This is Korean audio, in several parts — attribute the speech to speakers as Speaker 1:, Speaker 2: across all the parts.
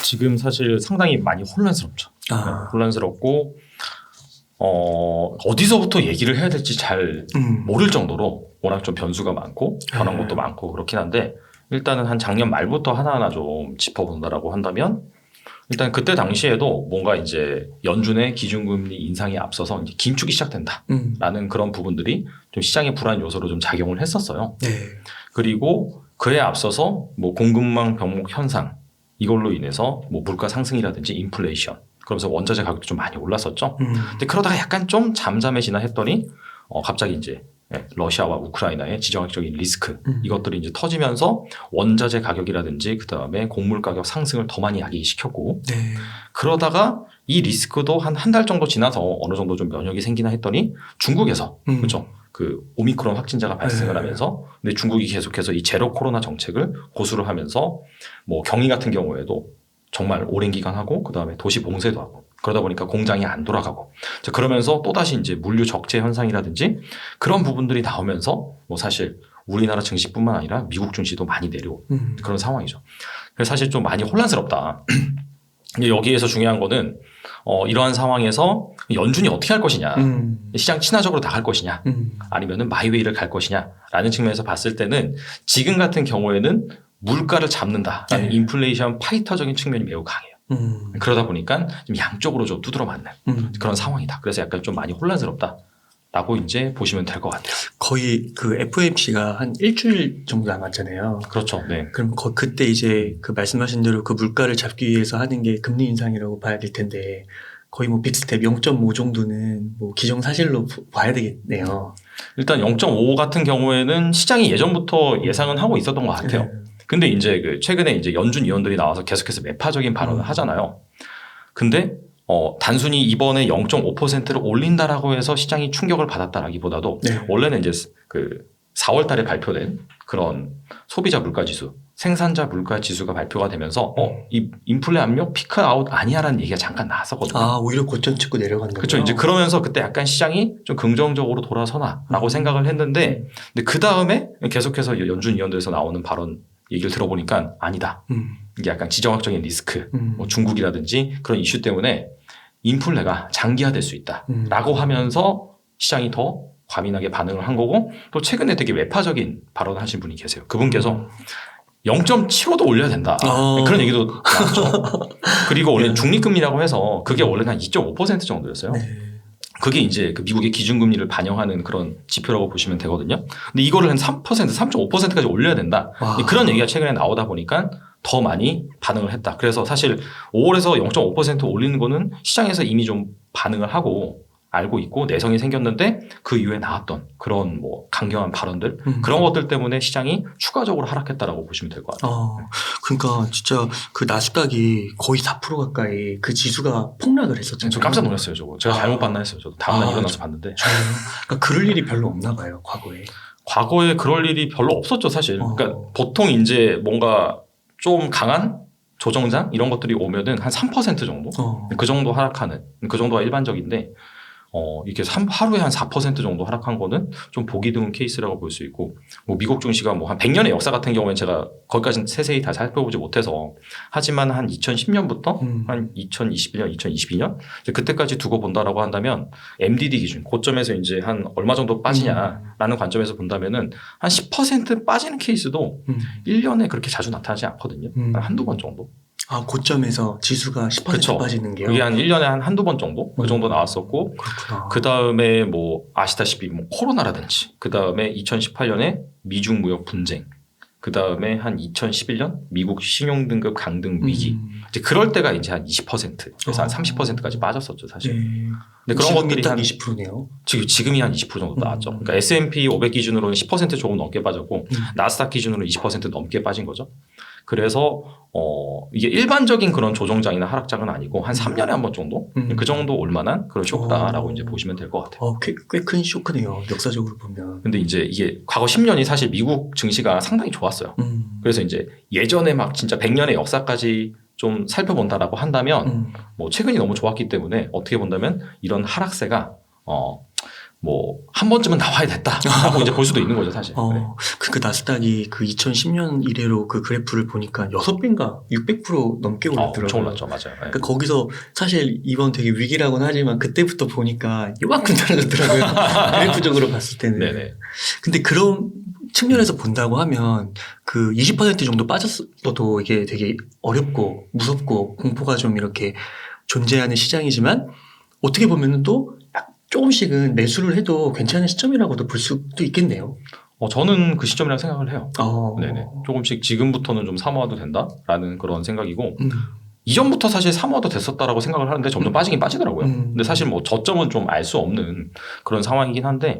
Speaker 1: 지금 사실 상당히 많이 혼란스럽죠. 네, 혼란스럽고 어디서부터 얘기를 해야 될지 잘 모를 정도로 워낙 좀 변수가 많고 변한 것도 많고 그렇긴 한데 일단은 한 작년 말부터 하나하나 좀 짚어본다라고 한다면 일단 그때 당시에도 뭔가 이제 연준의 기준금리 인상이 앞서서 이제 긴축이 시작된다라는 그런 부분들이 좀 시장의 불안 요소로 좀 작용을 했었어요.
Speaker 2: 네.
Speaker 1: 그리고 그에 앞서서 뭐 공급망 병목 현상 이걸로 인해서 뭐 물가 상승이라든지 인플레이션 그러면서 원자재 가격도 좀 많이 올랐었죠. 근데 그러다가 약간 좀 잠잠해지나 했더니 갑자기 이제 러시아와 우크라이나의 지정학적인 리스크 이것들이 이제 터지면서 원자재 가격이라든지 그 다음에 곡물 가격 상승을 더 많이 야기시켰고
Speaker 2: 네.
Speaker 1: 그러다가 이 리스크도 한 달 정도 지나서 어느 정도 좀 면역이 생기나 했더니 중국에서 그렇죠. 그 오미크론 확진자가 발생을 하면서 근데 중국이 계속해서 이 제로 코로나 정책을 고수를 하면서 뭐 경희 같은 경우에도 정말 오랜 기간 하고 그 다음에 도시 봉쇄도 하고 그러다 보니까 공장이 안 돌아가고 그러면서 또다시 이제 물류 적재 현상이라든지 그런 부분들이 나오면서 뭐 사실 우리나라 증시뿐만 아니라 미국 증시도 많이 내려오고 그런 상황이죠. 그래서 사실 좀 많이 혼란스럽다. 여기에서 중요한 거는 이러한 상황에서 연준이 어떻게 할 것이냐 시장 친화적으로 나갈 것이냐 아니면은 마이웨이를 갈 것이냐라는 측면에서 봤을 때는 지금 같은 경우에는 물가를 잡는다라는 인플레이션 파이터적인 측면이 매우 강해요. 그러다 보니까 좀 양쪽으로 좀 두드러 맞는 그런 상황이다. 그래서 약간 좀 많이 혼란스럽다라고 이제 보시면 될 것 같아요.
Speaker 2: 거의 그 FOMC가 한 일주일 정도 남았잖아요.
Speaker 1: 그렇죠. 네.
Speaker 2: 그럼 그때 이제 그 말씀하신 대로 그 물가를 잡기 위해서 하는 게 금리 인상이라고 봐야 될 텐데 거의 뭐 빅스텝 0.5 정도는 뭐 기정사실로 봐야 되겠네요.
Speaker 1: 일단 0.5 같은 경우에는 시장이 예전부터 예상은 하고 있었던 것 같아요. 근데 이제 그 최근에 이제 연준 위원들이 나와서 계속해서 매파적인 발언을 하잖아요. 근데 단순히 이번에 0.5%를 올린다라고 해서 시장이 충격을 받았다라기보다도 원래는 이제 그 4월 달에 발표된 그런 소비자 물가 지수, 생산자 물가 지수가 발표가 되면서 이 인플레 압력 피크 아웃 아니야라는 얘기가 잠깐 나왔었거든요.
Speaker 2: 아, 오히려 고점 찍고 내려간다고요?
Speaker 1: 그렇죠. 이제 그러면서 그때 약간 시장이 좀 긍정적으로 돌아서나라고 생각을 했는데 근데 그 다음에 계속해서 연준 위원들에서 나오는 발언 얘기를 들어보니까 아니다. 이게 약간 지정학적인 리스크, 뭐 중국이라든지 그런 이슈 때문에 인플레가 장기화될 수 있다라고 하면서 시장이 더 과민하게 반응을 한 거고 또 최근에 되게 외파적인 발언을 하신 분이 계세요. 그분께서 0.75도 올려야 된다. 그런 얘기도 나왔죠. 그리고 원래 중립금리라고 해서 그게 원래는 한 2.5% 정도였어요. 그게 이제 그 미국의 기준금리를 반영하는 그런 지표라고 보시면 되거든요. 근데 이거를 한 3%, 3.5%까지 올려야 된다. 그런 얘기가 최근에 나오다 보니까 더 많이 반응을 했다. 그래서 사실 5월에서 0.5% 올리는 거는 시장에서 이미 좀 반응을 하고 알고 있고 내성이 생겼는데 그 이후에 나왔던 그런 뭐 강경한 발언들 그런 것들 때문에 시장이 추가적으로 하락했다라고 보시면 될 것 같아요.
Speaker 2: 그러니까 진짜 그 나스닥이 거의 4% 가까이 그 지수가 폭락을 했었잖아요.
Speaker 1: 저 깜짝 놀랐어요, 저거. 제가 잘못 봤나 했어요. 저도 다음날 일어나서 봤는데.
Speaker 2: 그러니까 그럴 일이 별로 없나 봐요, 과거에.
Speaker 1: 과거에 그럴 일이 별로 없었죠, 사실. 그러니까 보통 이제 뭔가 좀 강한 조정장 이런 것들이 오면은 한 3% 정도? 그 정도 하락하는, 그 정도가 일반적인데 이게 하루에 한 4% 정도 하락한 거는 좀 보기 드문 케이스라고 볼 수 있고, 뭐 미국 증시가 뭐 한 100년의 역사 같은 경우에는 제가 거기까지는 세세히 다 살펴보지 못해서 하지만 한 2010년부터 한 2021년, 2022년 그때까지 두고 본다라고 한다면 MDD 기준 고점에서 이제 한 얼마 정도 빠지냐라는 관점에서 본다면은 한 10% 빠지는 케이스도 1년에 그렇게 자주 나타나지 않거든요. 한두 번 정도.
Speaker 2: 아, 고점에서 지수가 10%
Speaker 1: 그쵸.
Speaker 2: 빠지는 게요?
Speaker 1: 그게 한 1년에 한두 번 정도? 그 정도 나왔었고,
Speaker 2: 그렇구나.
Speaker 1: 그 다음에 뭐 아시다시피 뭐 코로나라든지, 그 다음에 2018년에 미중 무역 분쟁, 그 다음에 한 2011년 미국 신용등급 강등 위기. 이제 그럴 때가 이제 한 20%에서 한 30%까지 빠졌었죠, 사실. 근데 그런 것들이
Speaker 2: 딱
Speaker 1: 한
Speaker 2: 20%네요.
Speaker 1: 지금이 한 20% 정도 나왔죠. 그러니까 S&P 500 기준으로는 10% 조금 넘게 빠졌고, 나스닥 기준으로는 20% 넘게 빠진 거죠. 그래서 이게 일반적인 그런 조정장이나 하락장은 아니고 한 3년에 한 번 정도 그 정도 올만한 그런 쇼크다라고 이제 보시면 될 것 같아요.
Speaker 2: 꽤 큰 쇼크네요. 역사적으로 보면.
Speaker 1: 근데 이제 이게 과거 10년이 사실 미국 증시가 상당히 좋았어요. 그래서 이제 예전에 막 진짜 100년의 역사까지 좀 살펴본다라고 한다면 뭐 최근이 너무 좋았기 때문에 어떻게 본다면 이런 하락세가 뭐 뭐 한 번쯤은 나와야 됐다라고 이제 볼 수도 있는 거죠 사실. 네.
Speaker 2: 그러니까 나스닥이 그 2010년 이래로 그 그래프를 보니까 6배인가 600% 넘게 올랐더라고요.
Speaker 1: 엄청 올랐죠, 맞아요. 네.
Speaker 2: 그러니까 거기서 사실 이번 되게 위기라고는 하지만 그때부터 보니까 요만큼 떨어졌더라고요. 그래프적으로 봤을 때는.
Speaker 1: 네네.
Speaker 2: 근데 그런 측면에서 본다고 하면 그 20% 정도 빠졌어도 이게 되게 어렵고 무섭고 공포가 좀 이렇게 존재하는 시장이지만 어떻게 보면은 또 조금씩은 매수를 해도 괜찮은 시점이라고도 볼 수도 있겠네요.
Speaker 1: 저는 그 시점이라고 생각을 해요.
Speaker 2: 어.
Speaker 1: 네네. 조금씩 지금부터는 좀 사모아도 된다라는 그런 생각이고 이전부터 사실 사모아도 됐었다라고 생각을 하는데 점점 빠지긴 빠지더라고요. 근데 사실 뭐 저점은 좀 알 수 없는 그런 상황이긴 한데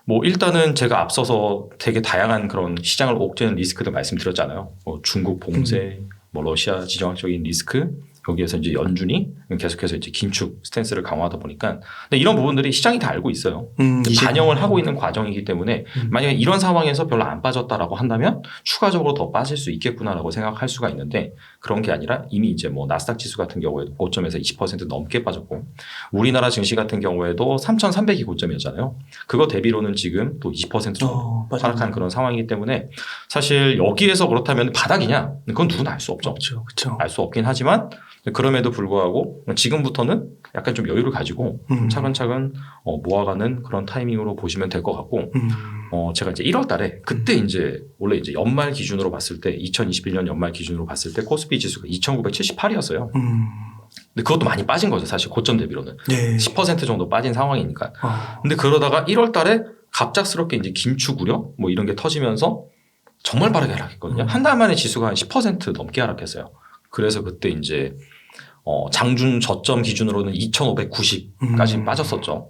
Speaker 1: 뭐 일단은 제가 앞서서 되게 다양한 그런 시장을 옥죄는 리스크들 말씀드렸잖아요. 뭐 중국 봉쇄, 뭐 러시아 지정학적인 리스크, 여기에서 이제 연준이 계속해서 이제 긴축 스탠스를 강화하다 보니까 근데 이런 부분들이 시장이 다 알고 있어요. 반영을 하고 있는 과정이기 때문에 만약에 이런 상황에서 별로 안 빠졌다라고 한다면 추가적으로 더 빠질 수 있겠구나라고 생각할 수가 있는데 그런 게 아니라 이미 이제 뭐 나스닥 지수 같은 경우에도 고점에서 20% 넘게 빠졌고 우리나라 증시 같은 경우에도 3,300이 고점이었잖아요. 그거 대비로는 지금 또 20% 정도 하락한 그런 상황이기 때문에 사실 여기에서 그렇다면 바닥이냐? 그건 누구나 알 수 없죠.
Speaker 2: 그렇죠.
Speaker 1: 알 수 없긴 하지만 그럼에도 불구하고 지금부터는 약간 좀 여유를 가지고 차근차근 모아가는 그런 타이밍으로 보시면 될 것 같고 제가 이제 1월 달에 그때 이제 원래 이제 연말 기준으로 봤을 때 2021년 연말 기준으로 봤을 때 코스피 지수가 2,978이었어요. 근데 그것도 많이 빠진 거죠. 사실 고점 대비로는.
Speaker 2: 네.
Speaker 1: 10% 정도 빠진 상황이니까. 근데 그러다가 1월 달에 갑작스럽게 이제 긴축 우려 뭐 이런 게 터지면서 정말 빠르게 하락했거든요. 한 달 만에 지수가 한 10% 넘게 하락했어요. 그래서 그때 이제 장중 저점 기준으로는 2,590까지 빠졌었죠.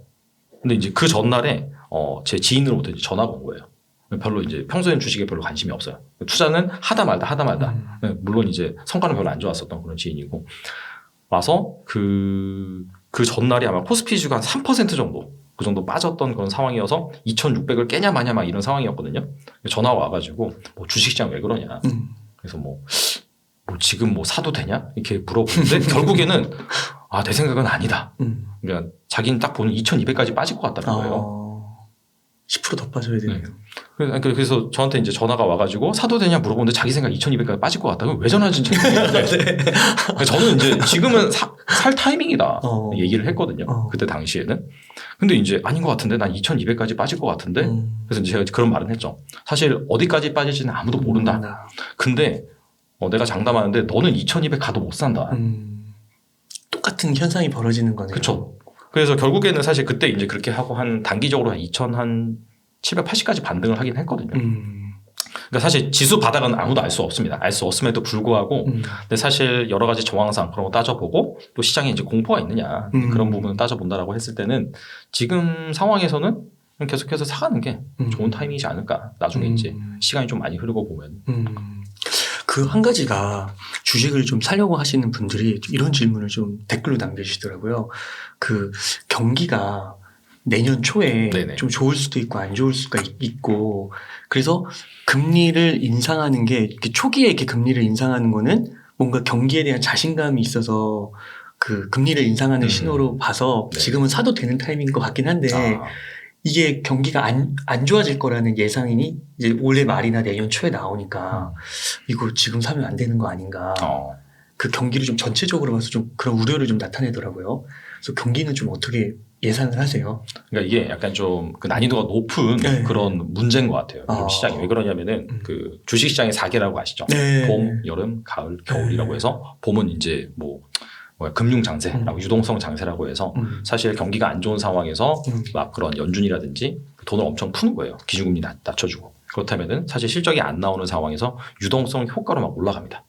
Speaker 1: 근데 이제 그 전날에 제 지인으로부터 이제 전화가 온 거예요. 별로 이제 평소에는 주식에 별로 관심이 없어요. 투자는 하다 말다. 물론 이제 성과는 별로 안 좋았었던 그런 지인이고 와서 그 전날이 아마 코스피 지수가 한 3% 정도 그 정도 빠졌던 그런 상황이어서 2,600을 깨냐 마냐 막 이런 상황이었거든요. 전화가 와가지고 뭐 주식시장 왜 그러냐. 그래서 뭐 지금 뭐 사도 되냐? 이렇게 물어보는데 결국에는 내 생각은 아니다. 그러니까 자기는 딱 보면 2,200까지 빠질 것 같다는 거예요.
Speaker 2: 10%더 빠져야 되네요.
Speaker 1: 그래서 저한테 이제 전화가 와가지고 사도 되냐 물어보는데 자기 생각 2,200까지 빠질 것 같다. 왜 전화하는지 모르겠는데 저는 이제 지금은 살 타이밍이다 얘기를 했거든요. 그때 당시에는. 근데 이제 아닌 것 같은데 난 2,200까지 빠질 것 같은데 그래서 이제 제가 그런 말은 했죠. 사실 어디까지 빠질지는 아무도 모른다. 근데 내가 장담하는데 너는 2,200 가도 못 산다.
Speaker 2: 똑같은 현상이 벌어지는 거네요.
Speaker 1: 그렇죠. 그래서 결국에는 사실 그때 이제 그렇게 하고 한 단기적으로 한 2,780까지 반등을 하긴 했거든요. 그러니까 사실 지수 바닥은 아무도 알 수 없습니다. 알 수 없음에도 불구하고 근데 사실 여러 가지 정황상 그런 거 따져보고 또 시장에 이제 공포가 있느냐 그런 부분을 따져본다라고 했을 때는 지금 상황에서는 계속해서 사가는 게 좋은 타이밍이지 않을까. 나중에 이제 시간이 좀 많이 흐르고 보면.
Speaker 2: 그 한 가지가 주식을 좀 사려고 하시는 분들이 이런 질문을 좀 댓글로 남겨주시더라고요. 그 경기가 내년 초에
Speaker 1: 네네.
Speaker 2: 좀 좋을 수도 있고 안 좋을 수가 있고 그래서 금리를 인상하는 게 이렇게 초기에 이렇게 금리를 인상하는 거는 뭔가 경기에 대한 자신감이 있어서 그 금리를 인상하는 신호로 봐서
Speaker 1: 네.
Speaker 2: 지금은 사도 되는 타이밍인 것 같긴 한데 이게 경기가 안 좋아질 거라는 예상이니 이제 올해 말이나 내년 초에 나오니까 이거 지금 사면 안 되는 거 아닌가. 그 경기를 좀 전체적으로 봐서 좀 그런 우려를 좀 나타내더라고요. 그래서 경기는 좀 어떻게 예상을 하세요?
Speaker 1: 그러니까 이게 약간 좀 그 난이도가 높은 그런 문제인 것 같아요. 요즘 시장이 왜 그러냐면은 그 주식 시장의 4개라고 아시죠? 봄, 여름, 가을, 겨울이라고 해서 봄은 이제 금융 장세라고 유동성 장세라고 해서 사실 경기가 안 좋은 상황에서 막 그런 연준이라든지 돈을 엄청 푸는 거예요. 기준금리 낮춰주고. 그렇다면은 사실 실적이 안 나오는 상황에서 유동성 효과로 막 올라갑니다.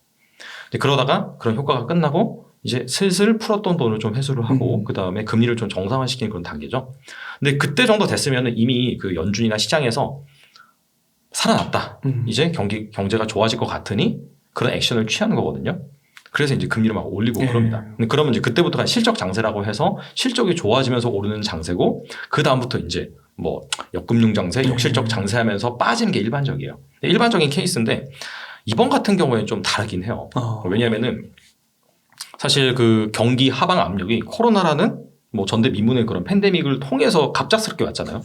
Speaker 1: 근데 그러다가 그런 효과가 끝나고 이제 슬슬 풀었던 돈을 좀 회수를 하고 그 다음에 금리를 좀 정상화시키는 그런 단계죠. 근데 그때 정도 됐으면은 이미 그 연준이나 시장에서 살아났다. 이제 경제가 좋아질 것 같으니 그런 액션을 취하는 거거든요. 그래서 이제 금리를 막 올리고 그럽니다. 근데 그러면 이제 그때부터가 실적 장세라고 해서 실적이 좋아지면서 오르는 장세고 그 다음부터 이제 뭐 역금융 장세, 역실적 장세하면서 빠지는 게 일반적이에요. 일반적인 케이스인데 이번 같은 경우에는 좀 다르긴 해요. 왜냐하면은 사실 그 경기 하방 압력이 코로나라는 뭐 전대미문의 그런 팬데믹을 통해서 갑작스럽게 왔잖아요.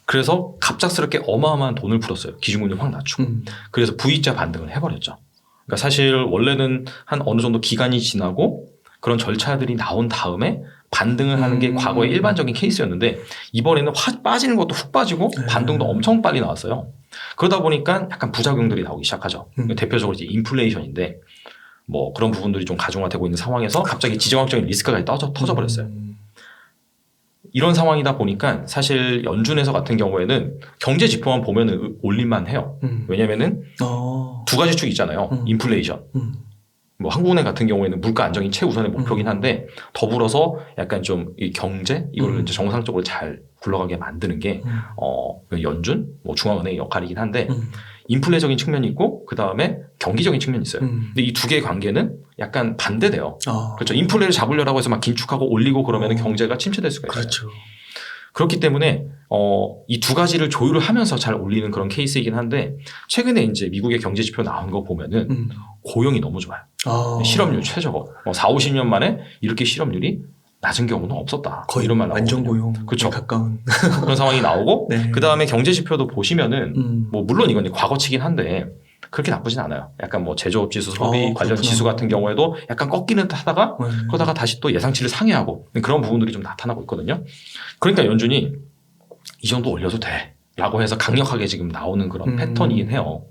Speaker 1: 그래서 갑작스럽게 어마어마한 돈을 풀었어요. 기준금리 확 낮추고. 그래서 V자 반등을 해버렸죠. 그러니까 사실 원래는 한 어느 정도 기간이 지나고 그런 절차들이 나온 다음에 반등을 하는 게 과거의 일반적인 케이스였는데 이번에는 확 빠지는 것도 훅 빠지고 반등도 엄청 빨리 나왔어요. 그러다 보니까 약간 부작용들이 나오기 시작하죠. 대표적으로 이제 인플레이션인데 뭐 그런 부분들이 좀 가중화되고 있는 상황에서 갑자기 지정학적인 리스크가 터져버렸어요. 이런 상황이다 보니까 사실 연준에서 같은 경우에는 경제 지표만 보면 올릴만 해요. 왜냐면은 두 가지 축이 있잖아요. 인플레이션. 뭐 한국은행 같은 경우에는 물가 안정이 최우선의 목표긴 한데 더불어서 약간 좀 이 경제 이걸 이제 정상적으로 잘 굴러가게 만드는 게 연준, 뭐 중앙은행의 역할이긴 한데 인플레적인 측면이 있고 그 다음에 경기적인 측면이 있어요. 근데 이 두 개의 관계는 약간 반대돼요. 그렇죠. 인플레를 잡으려고 해서 막 긴축하고 올리고 그러면 경제가 침체될 수가 있어요.
Speaker 2: 그렇죠.
Speaker 1: 그렇기 때문에 이 두 가지를 조율을 하면서 잘 올리는 그런 케이스이긴 한데 최근에 이제 미국의 경제 지표 나온 거 보면은 고용이 너무 좋아요. 실업률 최저고 4, 50년 만에 이렇게 실업률이 낮은 경우는 없었다.
Speaker 2: 거의
Speaker 1: 이런 말
Speaker 2: 완전
Speaker 1: 나오거든요.
Speaker 2: 고용
Speaker 1: 그렇죠.
Speaker 2: 가까운
Speaker 1: 그런 상황이 나오고
Speaker 2: 네.
Speaker 1: 그 다음에 경제 지표도 보시면은 뭐 물론 이건 과거치긴 한데 그렇게 나쁘진 않아요. 약간 뭐 제조업 지수, 소비 관련
Speaker 2: 그렇구나.
Speaker 1: 지수 같은 경우에도 약간 꺾이는 듯 하다가 그러다가 다시 또 예상치를 상회하고 그런 부분들이 좀 나타나고 있거든요. 그러니까 연준이 이 정도 올려도 돼 라고 해서 강력하게 지금 나오는 그런 패턴이긴 해요.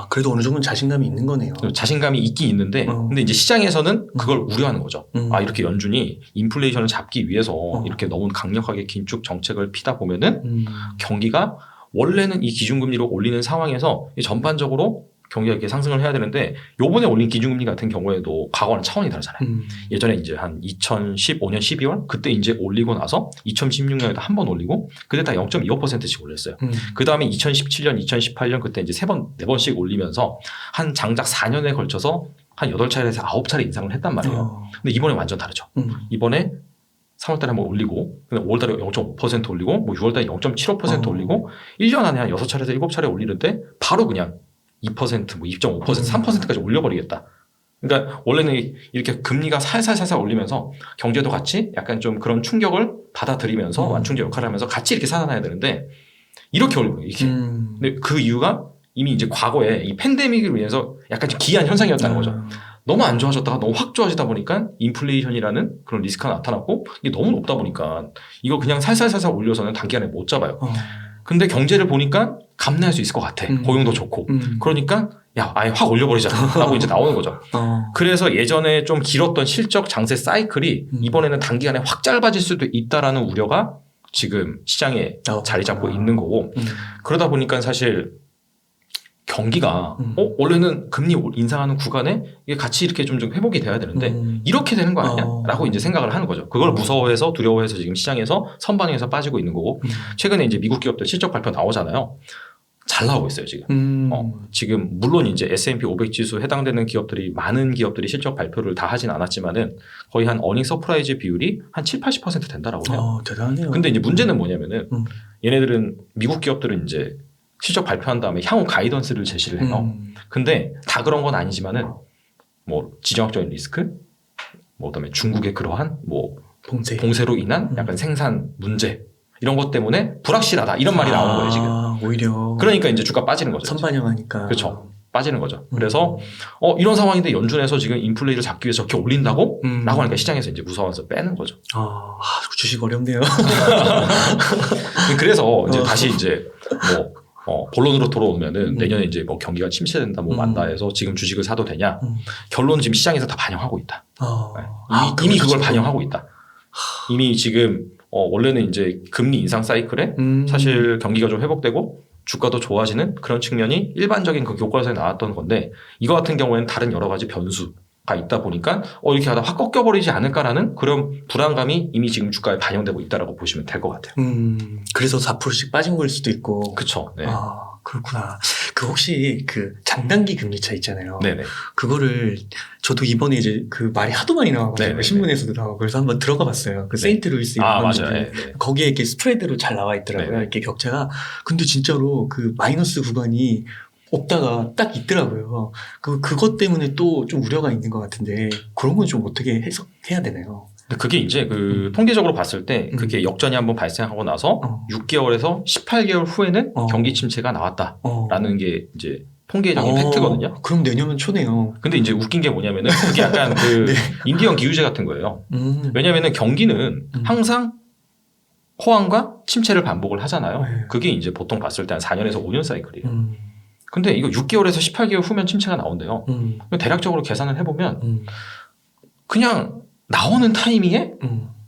Speaker 2: 그래도 어느 정도는 자신감이 있는 거네요.
Speaker 1: 자신감이 있긴 있는데 근데 이제 시장에서는 그걸 우려하는 거죠. 이렇게 연준이 인플레이션을 잡기 위해서 이렇게 너무 강력하게 긴축 정책을 피다 보면은 경기가 원래는 이 기준금리로 올리는 상황에서 전반적으로 경기가 이렇게 상승을 해야 되는데 요번에 올린 기준금리 같은 경우에도 과거와는 차원이 다르잖아요. 예전에 이제 한 2015년 12월 그때 이제 올리고 나서 2016년에도 한 번 올리고 그때 다 0.25%씩 올렸어요. 그 다음에 2017년, 2018년 그때 이제 4번씩 올리면서 한 장작 4년에 걸쳐서 한 8차례에서 9차례 인상을 했단 말이에요. 근데 이번에 완전 다르죠. 이번에 3월달에 한번 올리고 5월달에 0.5% 올리고 뭐 6월달에 0.75% 올리고 1년 안에 한 6차례에서 7차례 올리는데 바로 그냥 2%, 뭐 2.5%, 3%까지 올려버리겠다. 그러니까 원래는 이렇게 금리가 살살살살 올리면서 경제도 같이 약간 좀 그런 충격을 받아들이면서 완충제 역할을 하면서 같이 이렇게 살아나야 되는데 이렇게 올리고 이렇게. 근데 그 이유가 이미 이제 과거에 이 팬데믹을 위해서 약간 좀 기이한 현상이었다는 거죠. 너무 안 좋아졌다가 너무 확 좋아지다 보니까 인플레이션이라는 그런 리스크가 나타났고 이게 너무 높다 보니까 이거 그냥 살살살살 올려서는 단기간에 못 잡아요. 근데 경제를 보니까 감내할 수 있을 것 같아. 고용도 좋고. 그러니까 야 아예 확 올려버리자 라고 이제 나오는 거죠. 그래서 예전에 좀 길었던 실적 장세 사이클이 이번에는 단기간에 확 짧아질 수도 있다라는 우려가 지금 시장에 자리 잡고 있는 거고 그러다 보니까 사실 경기가 원래는 금리 인상하는 구간에 이게 같이 이렇게 좀 회복이 돼야 되는데 이렇게 되는 거 아니냐? 라고 이제 생각을 하는 거죠. 그걸 무서워해서 두려워해서 지금 시장에서 선반영해서 빠지고 있는 거고 최근에 이제 미국 기업들 실적 발표 나오잖아요. 잘 나오고 있어요, 지금. 지금 물론 이제 S&P 500 지수 해당되는 기업들이 많은 기업들이 실적 발표를 다 하진 않았지만은 거의 한 어닝 서프라이즈 비율이 한 7, 80% 된다라고 해요.
Speaker 2: 대단해요.
Speaker 1: 근데 이제 문제는 뭐냐면은 얘네들은 미국 기업들은 이제 실적 발표한 다음에 향후 가이던스를 제시를 해요. 근데 다 그런 건 아니지만은 뭐 지정학적인 리스크, 뭐 그다음에 중국의 그러한 뭐 봉쇄로 인한 약간 생산 문제 이런 것 때문에 불확실하다 이런 말이 나오는 거예요 지금.
Speaker 2: 오히려.
Speaker 1: 그러니까 이제 주가 빠지는 거죠.
Speaker 2: 선반영하니까.
Speaker 1: 그렇죠. 빠지는 거죠. 그래서 이런 상황인데 연준에서 지금 인플레이를 잡기 위해서 저렇게 올린다고? 라고 하니까 시장에서 이제 무서워서 빼는 거죠.
Speaker 2: 주식 어렵네요.
Speaker 1: 그래서 이제 다시 이제 본론으로 돌아오면은 내년에 이제 뭐 경기가 침체된다 뭐 만다 해서 지금 주식을 사도 되냐? 결론은 지금 시장에서 다 반영하고 있다. 이미 그걸 반영하고 있다. 이미 지금 원래는 이제 금리 인상 사이클에 사실 경기가 좀 회복되고 주가도 좋아지는 그런 측면이 일반적인 그 교과서에 나왔던 건데 이거 같은 경우에는 다른 여러 가지 변수가 있다 보니까 이렇게 하다 확 꺾여버리지 않을까라는 그런 불안감이 이미 지금 주가에 반영되고 있다라고 보시면 될 것 같아요.
Speaker 2: 그래서 4%씩 빠진 걸 수도 있고.
Speaker 1: 그렇죠. 네.
Speaker 2: 그렇구나. 그 혹시 그 장단기 금리차 있잖아요.
Speaker 1: 네네.
Speaker 2: 그거를 저도 이번에 이제 그 말이 하도 많이 나와가지고
Speaker 1: 네네네.
Speaker 2: 신문에서도 나오고 그래서 한번 들어가 봤어요. 그
Speaker 1: 네.
Speaker 2: 세인트 루이스
Speaker 1: 맞아요.
Speaker 2: 네. 거기에 이렇게 스프레드로 잘 나와 있더라고요.
Speaker 1: 네네.
Speaker 2: 이렇게 격차가. 근데 진짜로 그 마이너스 구간이 없다가 딱 있더라고요. 그것 때문에 또 좀 우려가 있는 것 같은데 그런 건 좀 어떻게 해석해야 되나요?
Speaker 1: 근데 그게 이제 그 통계적으로 봤을 때 그게 역전이 한번 발생하고 나서 6개월에서 18개월 후에는 경기 침체가 나왔다라는 게 이제 통계적인 팩트거든요.
Speaker 2: 그럼 내년은 초네요.
Speaker 1: 근데 이제 웃긴 게 뭐냐면은 그게 약간 그
Speaker 2: 네.
Speaker 1: 인디언 기후제 같은 거예요. 왜냐면은 경기는 항상 호황과 침체를 반복을 하잖아요.
Speaker 2: 네.
Speaker 1: 그게 이제 보통 봤을 때 한 4년에서 5년 사이클이에요. 근데 이거 6개월에서 18개월 후면 침체가 나온대요. 대략적으로 계산을 해보면 그냥 나오는 타이밍에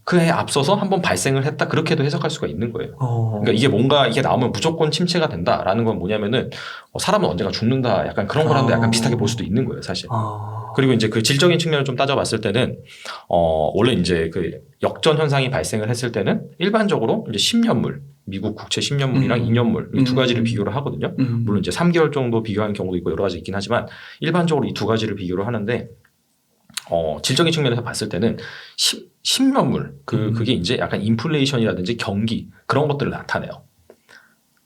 Speaker 1: 그에 앞서서 한번 발생을 했다 그렇게도 해석할 수가 있는 거예요. 그러니까 이게 뭔가 이게 나오면 무조건 침체가 된다라는 건 뭐냐면은 사람은 언젠가 죽는다 약간 그런 거랑도 약간 비슷하게 볼 수도 있는 거예요, 사실. 그리고 이제 그 질적인 측면을 좀 따져봤을 때는 원래 이제 그 역전 현상이 발생을 했을 때는 일반적으로 이제 10년물 미국 국채 10년물이랑 2년물 이 두 가지를 비교를 하거든요. 물론 이제 3개월 정도 비교하는 경우도 있고 여러 가지 있긴 하지만 일반적으로 이 두 가지를 비교를 하는데 질적인 측면에서 봤을 때는 10년물 그게 이제 약간 인플레이션이라든지 경기 그런 것들을 나타내요.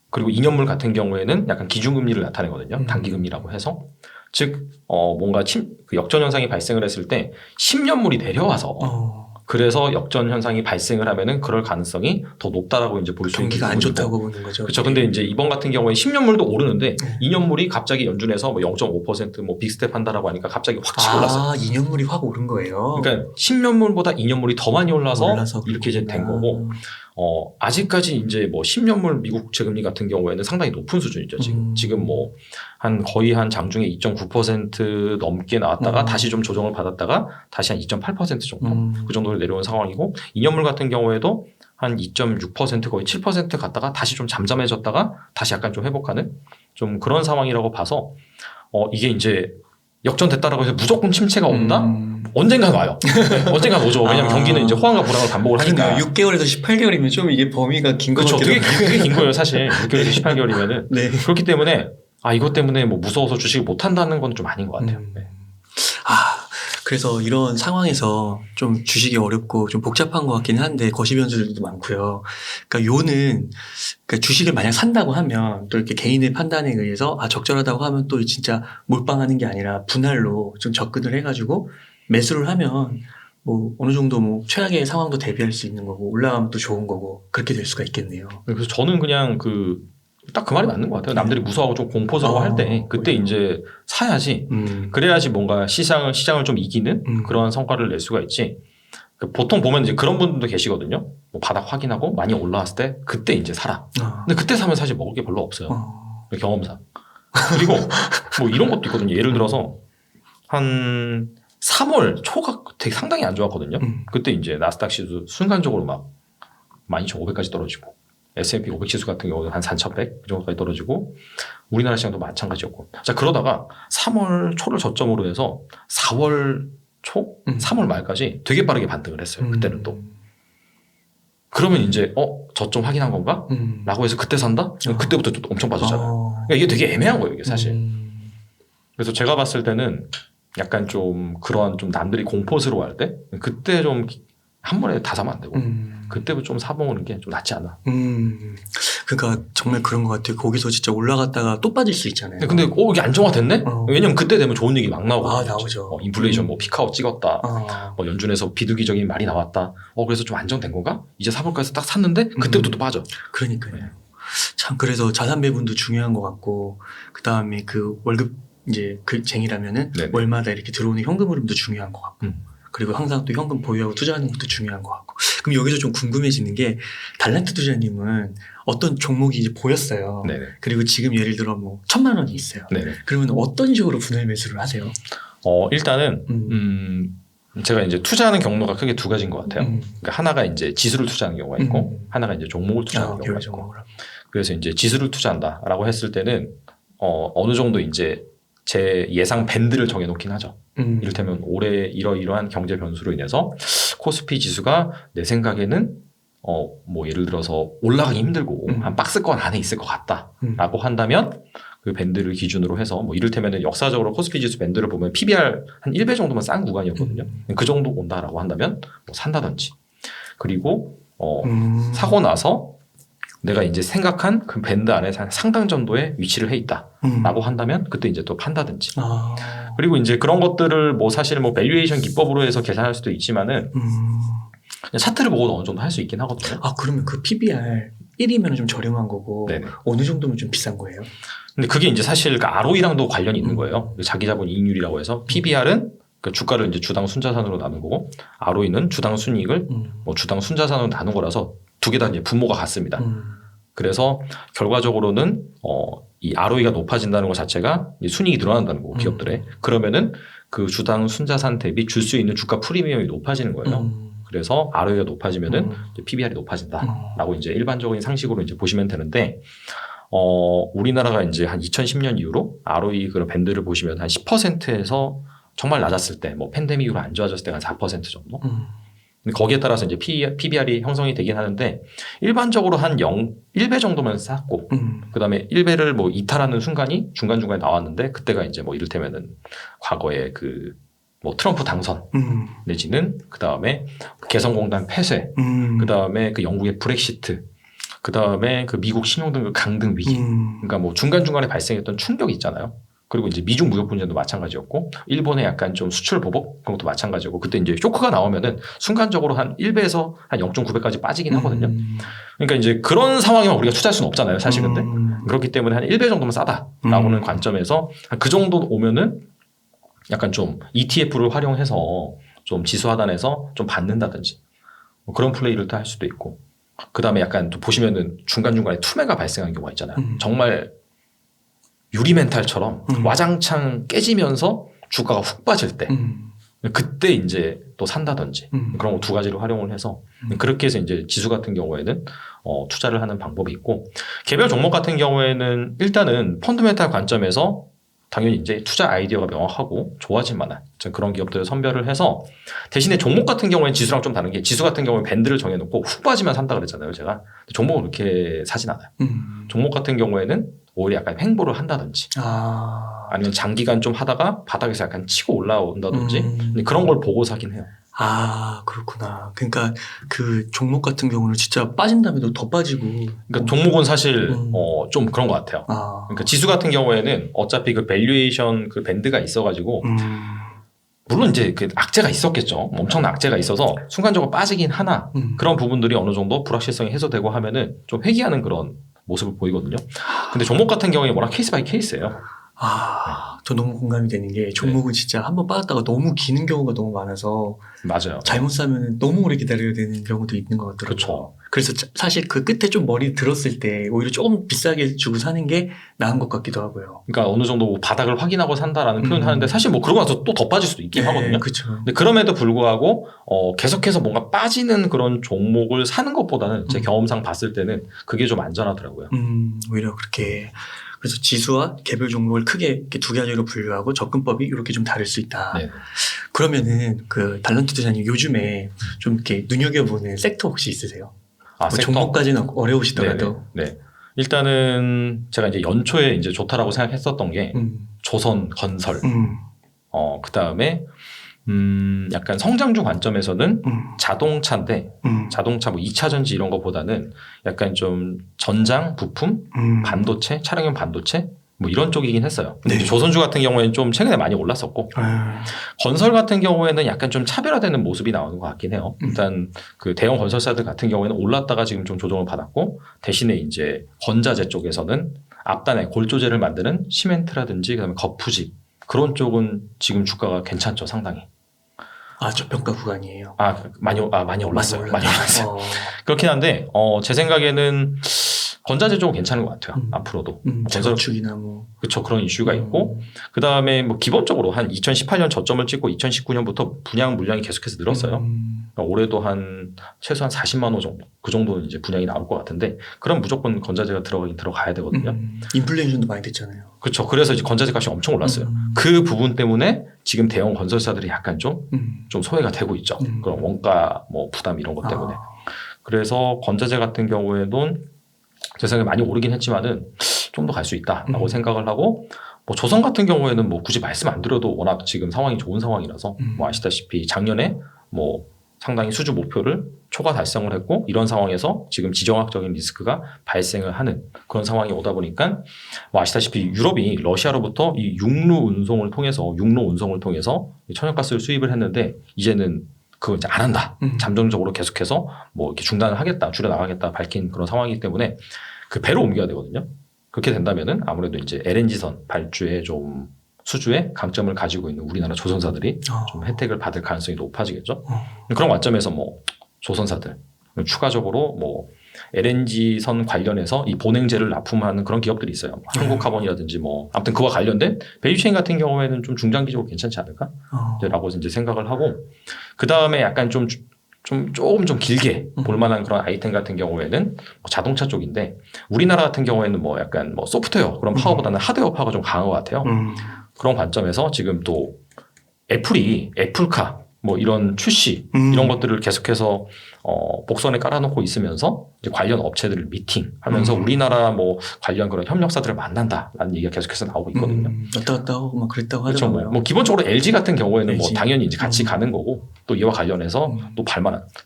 Speaker 1: 그리고 2년물 같은 경우에는 약간 기준금리를 나타내거든요. 단기금리라고 해서 즉 뭔가 그 역전 현상이 발생을 했을 때 10년물이 내려와서 그래서 역전 현상이 발생을 하면은 그럴 가능성이 더 높다라고 이제 볼 수 있는
Speaker 2: 경기가 안 좋다고 보는 거죠.
Speaker 1: 그렇죠. 근데 이제 이번 같은 경우에 10년물도 오르는데 2년물이 갑자기 연준에서 뭐 0.5% 빅스텝 한다라고 하니까 갑자기 확 치고 올랐어요.
Speaker 2: 2년물이 확 오른 거예요.
Speaker 1: 그러니까 10년물보다 2년물이 더 많이 올라서 이렇게 이제 된 거고 아직까지 이제 뭐 10년물 미국 국채 금리 같은 경우에는 상당히 높은 수준이죠. 지금 뭐 한 거의 한 장중에 2.9% 넘게 나왔다가 다시 좀 조정을 받았다가 다시 한 2.8% 정도 그 정도로 내려온 상황이고 2년물 같은 경우에도 한 2.6% 거의 7% 갔다가 다시 좀 잠잠해졌다가 다시 약간 좀 회복하는 좀 그런 상황이라고 봐서 이게 이제 역전됐다라고 해서 무조건 침체가 온다? 언젠간 와요. 네, 언젠간 오죠. 왜냐면 경기는 이제 호황과 불황을 반복을 하니까.
Speaker 2: 6개월에서 18개월이면 좀 이게 범위가 긴 것 같아요.
Speaker 1: 되게 긴 거예요, 사실. 6개월에서 18개월이면은.
Speaker 2: 네.
Speaker 1: 그렇기 때문에 이것 때문에 뭐 무서워서 주식을 못 한다는 건 좀 아닌 것 같아요. 네.
Speaker 2: 그래서 이런 상황에서 좀 주식이 어렵고 좀 복잡한 것 같긴 한데 거시 변수들도 많고요. 그러니까 요는 그러니까 주식을 만약 산다고 하면 또 이렇게 개인의 판단에 의해서 적절하다고 하면 또 진짜 몰빵하는 게 아니라 분할로 좀 접근을 해가지고 매수를 하면 뭐 어느 정도 뭐 최악의 상황도 대비할 수 있는 거고 올라가면 또 좋은 거고 그렇게 될 수가 있겠네요.
Speaker 1: 그래서 저는 그냥 딱 그 말이 맞는 것 같아요. 남들이 무서워하고 좀 공포스러워할 때 그때
Speaker 2: 그래요.
Speaker 1: 이제 사야지. 그래야지 뭔가 시장을 좀 이기는 그런 성과를 낼 수가 있지. 보통 보면 이제 그런 분들도 계시거든요. 뭐 바닥 확인하고 많이 올라왔을 때 그때 이제 사라. 근데 그때 사면 사실 먹을 게 별로 없어요. 경험상. 그리고 뭐 이런 것도 있거든요. 예를 들어서 한 3월 초가 되게 상당히 안 좋았거든요. 그때 이제 나스닥 지수 순간적으로 막 12,500까지 떨어지고 S&P 500 지수 같은 경우는 한 4,100 정도까지 떨어지고 우리나라 시장도 마찬가지였고 자 그러다가 3월 초를 저점으로 해서 4월 초? 3월 말까지 되게 빠르게 반등을 했어요. 그때는 또. 그러면 이제 저점 확인한 건가? 라고 해서 그때 산다? 그때부터 또 엄청 빠졌잖아요. 그러니까 이게 되게 애매한 거예요. 이게 사실. 그래서 제가 봤을 때는 약간 좀 그런 좀 남들이 공포스러워할 때 그때 좀 한 번에 다 사면 안 되고 그때부터 좀 사먹는 게 좀 낫지 않나.
Speaker 2: 그러니까 정말 그런 것 같아요. 거기서 진짜 올라갔다가 또 빠질 수 있잖아요.
Speaker 1: 근데 이게 안정화됐네? 왜냐면 그때 되면 좋은 얘기 막 나오고
Speaker 2: 나오죠.
Speaker 1: 인플레이션 뭐 피크아웃 찍었다. 연준에서 비둘기적인 말이 나왔다. 그래서 좀 안정된 건가? 이제 사볼까 해서 딱 샀는데 그때부터 또 빠져.
Speaker 2: 그러니까요. 참 그래서 자산 배분도 중요한 것 같고 그 다음에 그 월급 이제 그 쟁이라면은
Speaker 1: 네네.
Speaker 2: 월마다 이렇게 들어오는 현금 흐름도 중요한 것 같고 그리고 항상 또 현금 보유하고 투자하는 것도 중요한 것 같고 그럼 여기서 좀 궁금해지는 게 달란트 투자님은 어떤 종목이 이제 보였어요.
Speaker 1: 네네.
Speaker 2: 그리고 지금 예를 들어 뭐 1,000만 원이 있어요.
Speaker 1: 네네.
Speaker 2: 그러면 어떤 식으로 분할 매수를 하세요?
Speaker 1: 일단은 제가 이제 투자하는 경로가 크게 두 가지인 것 같아요. 그러니까 하나가 이제 지수를 투자하는 경우가 있고 하나가 이제 종목을 투자하는 경우가 있고. 그래서 이제 지수를 투자한다라고 했을 때는 어느 정도 이제 제 예상 밴드를 정해놓긴 하죠. 이를테면 올해 이러이러한 경제 변수로 인해서 코스피 지수가 내 생각에는 뭐 예를 들어서 올라가기 힘들고 한 박스권 안에 있을 것 같다라고 한다면 그 밴드를 기준으로 해서 뭐 이를테면 역사적으로 코스피 지수 밴드를 보면 PBR 한 1배 정도만 싼 구간이었거든요. 그 정도 온다라고 한다면 뭐 산다든지 그리고 사고 나서 내가 이제 생각한 그 밴드 안에 상당 정도의 위치를 해 있다라고 한다면 그때 이제 또 판다든지. 그리고 이제 그런 것들을 뭐 사실 뭐 밸류에이션 기법으로 해서 계산할 수도 있지만은 그냥 차트를 보고도 어느 정도 할 수 있긴 하거든요.
Speaker 2: 그러면 그 PBR 1이면 좀 저렴한 거고
Speaker 1: 네네.
Speaker 2: 어느 정도면 좀 비싼 거예요?
Speaker 1: 근데 그게 이제 사실 그 ROE랑도 관련이 있는 거예요. 자기 자본 이익률이라고 해서 PBR은 그 주가를 이제 주당 순자산으로 나눈 거고 ROE는 주당 순이익을 뭐 주당 순자산으로 나눈 거라서 두 개 다 이제 분모가 같습니다. 그래서 결과적으로는 이 ROE가 높아진다는 것 자체가 순이익이 늘어난다는 거고 기업들의 그러면은 그 주당 순자산 대비 줄 수 있는 주가 프리미엄이 높아지는 거예요. 그래서 ROE가 높아지면은 이제 PBR이 높아진다라고 이제 일반적인 상식으로 이제 보시면 되는데 우리나라가 이제 한 2010년 이후로 ROE 그런 밴드를 보시면 한 10%에서 정말 낮았을 때, 뭐 팬데믹 이후로 안 좋아졌을 때가 한 4% 정도. 근데 거기에 따라서 이제 PBR이 형성이 되긴 하는데 일반적으로 한 1배 정도면 쌌고, 그 다음에 1배를 뭐 이탈하는 순간이 중간중간에 나왔는데 그때가 이제 뭐 이를테면은 과거에 그 뭐 트럼프 당선 내지는 그 다음에 개성공단 폐쇄, 그 다음에 그 영국의 브렉시트, 그 다음에 그 미국 신용등급 강등 위기, 그러니까 뭐 중간중간에 발생했던 충격이 있잖아요. 그리고 이제 미중 무역 분쟁도 마찬가지였고, 일본의 약간 좀 수출 보복 그런 것도 마찬가지고, 그때 이제 쇼크가 나오면은 순간적으로 한 1배에서 한 0.9배까지 빠지긴 하거든요. 그러니까 이제 그런 상황이면 우리가 투자할 수는 없잖아요, 사실 근데. 그렇기 때문에 한 1배 정도면 싸다라고 하는 관점에서 그 정도 오면은 약간 좀 ETF를 활용해서 좀 지수 하단에서 좀 받는다든지 뭐 그런 플레이를 또 할 수도 있고, 그 다음에 약간 또 보시면은 중간중간에 투매가 발생하는 경우가 있잖아요. 정말 유리 멘탈처럼 와장창 깨지면서 주가가 훅 빠질 때 그때 이제 또 산다든지 그런 거 두 가지를 활용을 해서 그렇게 해서 이제 지수 같은 경우에는 투자를 하는 방법이 있고, 개별 종목 같은 경우에는 일단은 펀드멘탈 관점에서 당연히 이제 투자 아이디어가 명확하고 좋아질 만한 그런 기업들을 선별을 해서, 대신에 종목 같은 경우에는 지수랑 좀 다른 게, 지수 같은 경우에 밴드를 정해놓고 훅 빠지면 산다 그랬잖아요, 제가. 종목은 그렇게 사진 않아요. 종목 같은 경우에는 오히려 약간 횡보를 한다든지 아니면 장기간 좀 하다가 바닥에서 약간 치고 올라온다든지 그런 걸 보고 사긴 해요.
Speaker 2: 그렇구나. 그러니까 그 종목 같은 경우는 진짜 빠진 다음에도 더 빠지고.
Speaker 1: 그러니까 종목은 사실 좀 그런 것 같아요. 그러니까 지수 같은 경우에는 어차피 그 밸류에이션 그 밴드가 있어가지고 물론 이제 그 악재가 있었겠죠. 엄청난 악재가 있어서 순간적으로 빠지긴 하나 그런 부분들이 어느 정도 불확실성이 해소되고 하면은 좀 회귀하는 그런 모습을 보이거든요. 근데 종목 같은 경우에 워낙 케이스 바이 케이스예요.
Speaker 2: 저 너무 공감이 되는 게, 종목은 진짜 한번 빠졌다가 너무 기는 경우가 너무 많아서
Speaker 1: 맞아요.
Speaker 2: 잘못 사면 너무 오래 기다려야 되는 경우도 있는 것 같더라고요.
Speaker 1: 그렇죠.
Speaker 2: 그래서 사실 그 끝에 좀 머리 들었을 때 오히려 조금 비싸게 주고 사는 게 나은 것 같기도 하고요.
Speaker 1: 그러니까 어느 정도 바닥을 확인하고 산다라는 표현을 하는데, 사실 뭐 그러고 나서 또 더 빠질 수도 있긴 하거든요.
Speaker 2: 그렇죠.
Speaker 1: 근데 그럼에도 불구하고 계속해서 뭔가 빠지는 그런 종목을 사는 것보다는 제 경험상 봤을 때는 그게 좀 안전하더라고요.
Speaker 2: 오히려 그렇게. 그래서 지수와 개별 종목을 크게 이렇게 두 가지로 분류하고 접근법이 이렇게 좀 다를 수 있다.
Speaker 1: 네.
Speaker 2: 그러면은 그 달란트 투자님 요즘에 좀 이렇게 눈여겨보는 섹터 혹시 있으세요? 뭐
Speaker 1: 섹터?
Speaker 2: 종목까지는 어려우시더라도.
Speaker 1: 네. 일단은 제가 이제 연초에 이제 좋다라고 생각했었던 게 조선 건설. 그 다음에 약간 성장주 관점에서는 자동차인데 자동차 뭐 2차 전지 이런 거보다는 약간 좀 전장, 부품, 반도체, 차량용 반도체 뭐 이런 쪽이긴 했어요. 근데 이제 조선주 같은 경우에는 좀 최근에 많이 올랐었고, 건설 같은 경우에는 약간 좀 차별화되는 모습이 나오는 것 같긴 해요. 일단 그 대형 건설사들 같은 경우에는 올랐다가 지금 좀 조정을 받았고, 대신에 이제 건자재 쪽에서는 앞단에 골조제를 만드는 시멘트라든지 그다음에 거푸집 그런 쪽은 지금 주가가 괜찮죠, 상당히.
Speaker 2: 저평가 구간이에요.
Speaker 1: 많이 올랐어요. 많이 올랐어요. 그렇긴 한데, 제 생각에는 건자재 쪽은 괜찮은 것 같아요. 앞으로도.
Speaker 2: 재건축이나 뭐.
Speaker 1: 그렇죠. 그런 이슈가 있고, 그 다음에 뭐 기본적으로 한 2018년 저점을 찍고 2019년부터 분양 물량이 계속해서 늘었어요. 그러니까 올해도 한 최소한 40만 호 정도, 그 정도는 이제 분양이 나올 것 같은데, 그럼 무조건 건자재가 들어가야 되거든요.
Speaker 2: 인플레이션도 많이 됐잖아요.
Speaker 1: 그렇죠. 그래서 이제 건자재 값이 엄청 올랐어요. 그 부분 때문에 지금 대형 건설사들이 약간 좀 소외가 되고 있죠. 그런 원가 뭐 부담 이런 것 때문에. 그래서 건자재 같은 경우에는 제 생각에 많이 오르긴 했지만은 좀 더 갈 수 있다라고 생각을 하고, 뭐 조선 같은 경우에는 뭐 굳이 말씀 안 드려도 워낙 지금 상황이 좋은 상황이라서 뭐 아시다시피 작년에 뭐 상당히 수주 목표를 초과 달성을 했고 이런 상황에서 지금 지정학적인 리스크가 발생을 하는 그런 상황이 오다 보니까 뭐 아시다시피 유럽이 러시아로부터 이 육로 운송을 통해서 천연가스를 수입을 했는데 이제는 그거 이제 안 한다. 잠정적으로 계속해서 뭐 이렇게 중단을 하겠다, 줄여 나가겠다 밝힌 그런 상황이기 때문에 그 배로 옮겨야 되거든요. 그렇게 된다면은 아무래도 이제 LNG선 발주에 좀 수주에 강점을 가지고 있는 우리나라 조선사들이 좀 혜택을 받을 가능성이 높아지겠죠. 그런 관점에서 뭐 조선사들 추가적으로 뭐 LNG선 관련해서 이 본행제를 납품하는 그런 기업들이 있어요. 뭐 한국카본이라든지 뭐 아무튼 그와 관련된 밸류체인 같은 경우에는 좀 중장기적으로 괜찮지 않을까라고 이제 생각을 하고 그 다음에 약간 조금 좀 길게 볼만한 그런 아이템 같은 경우에는 뭐 자동차 쪽인데 우리나라 같은 경우에는 뭐 약간 뭐 소프트웨어 그런 파워보다는 하드웨어 파워가 좀 강한 것 같아요. 그런 관점에서 지금 또 애플이 애플카 뭐 이런 출시 이런 것들을 계속해서 복선에 깔아놓고 있으면서 이제 관련 업체들을 미팅하면서 우리나라 뭐 관련 그런 협력사들을 만난다라는 얘기가 계속해서 나오고 있거든요.
Speaker 2: 왔다 갔다 하고 막 그랬다고
Speaker 1: 그렇죠.
Speaker 2: 하더라고요.
Speaker 1: 뭐 기본적으로 LG 같은 경우에는
Speaker 2: LG.
Speaker 1: 뭐 당연히 이제 같이 가는 거고 또 이와 관련해서 또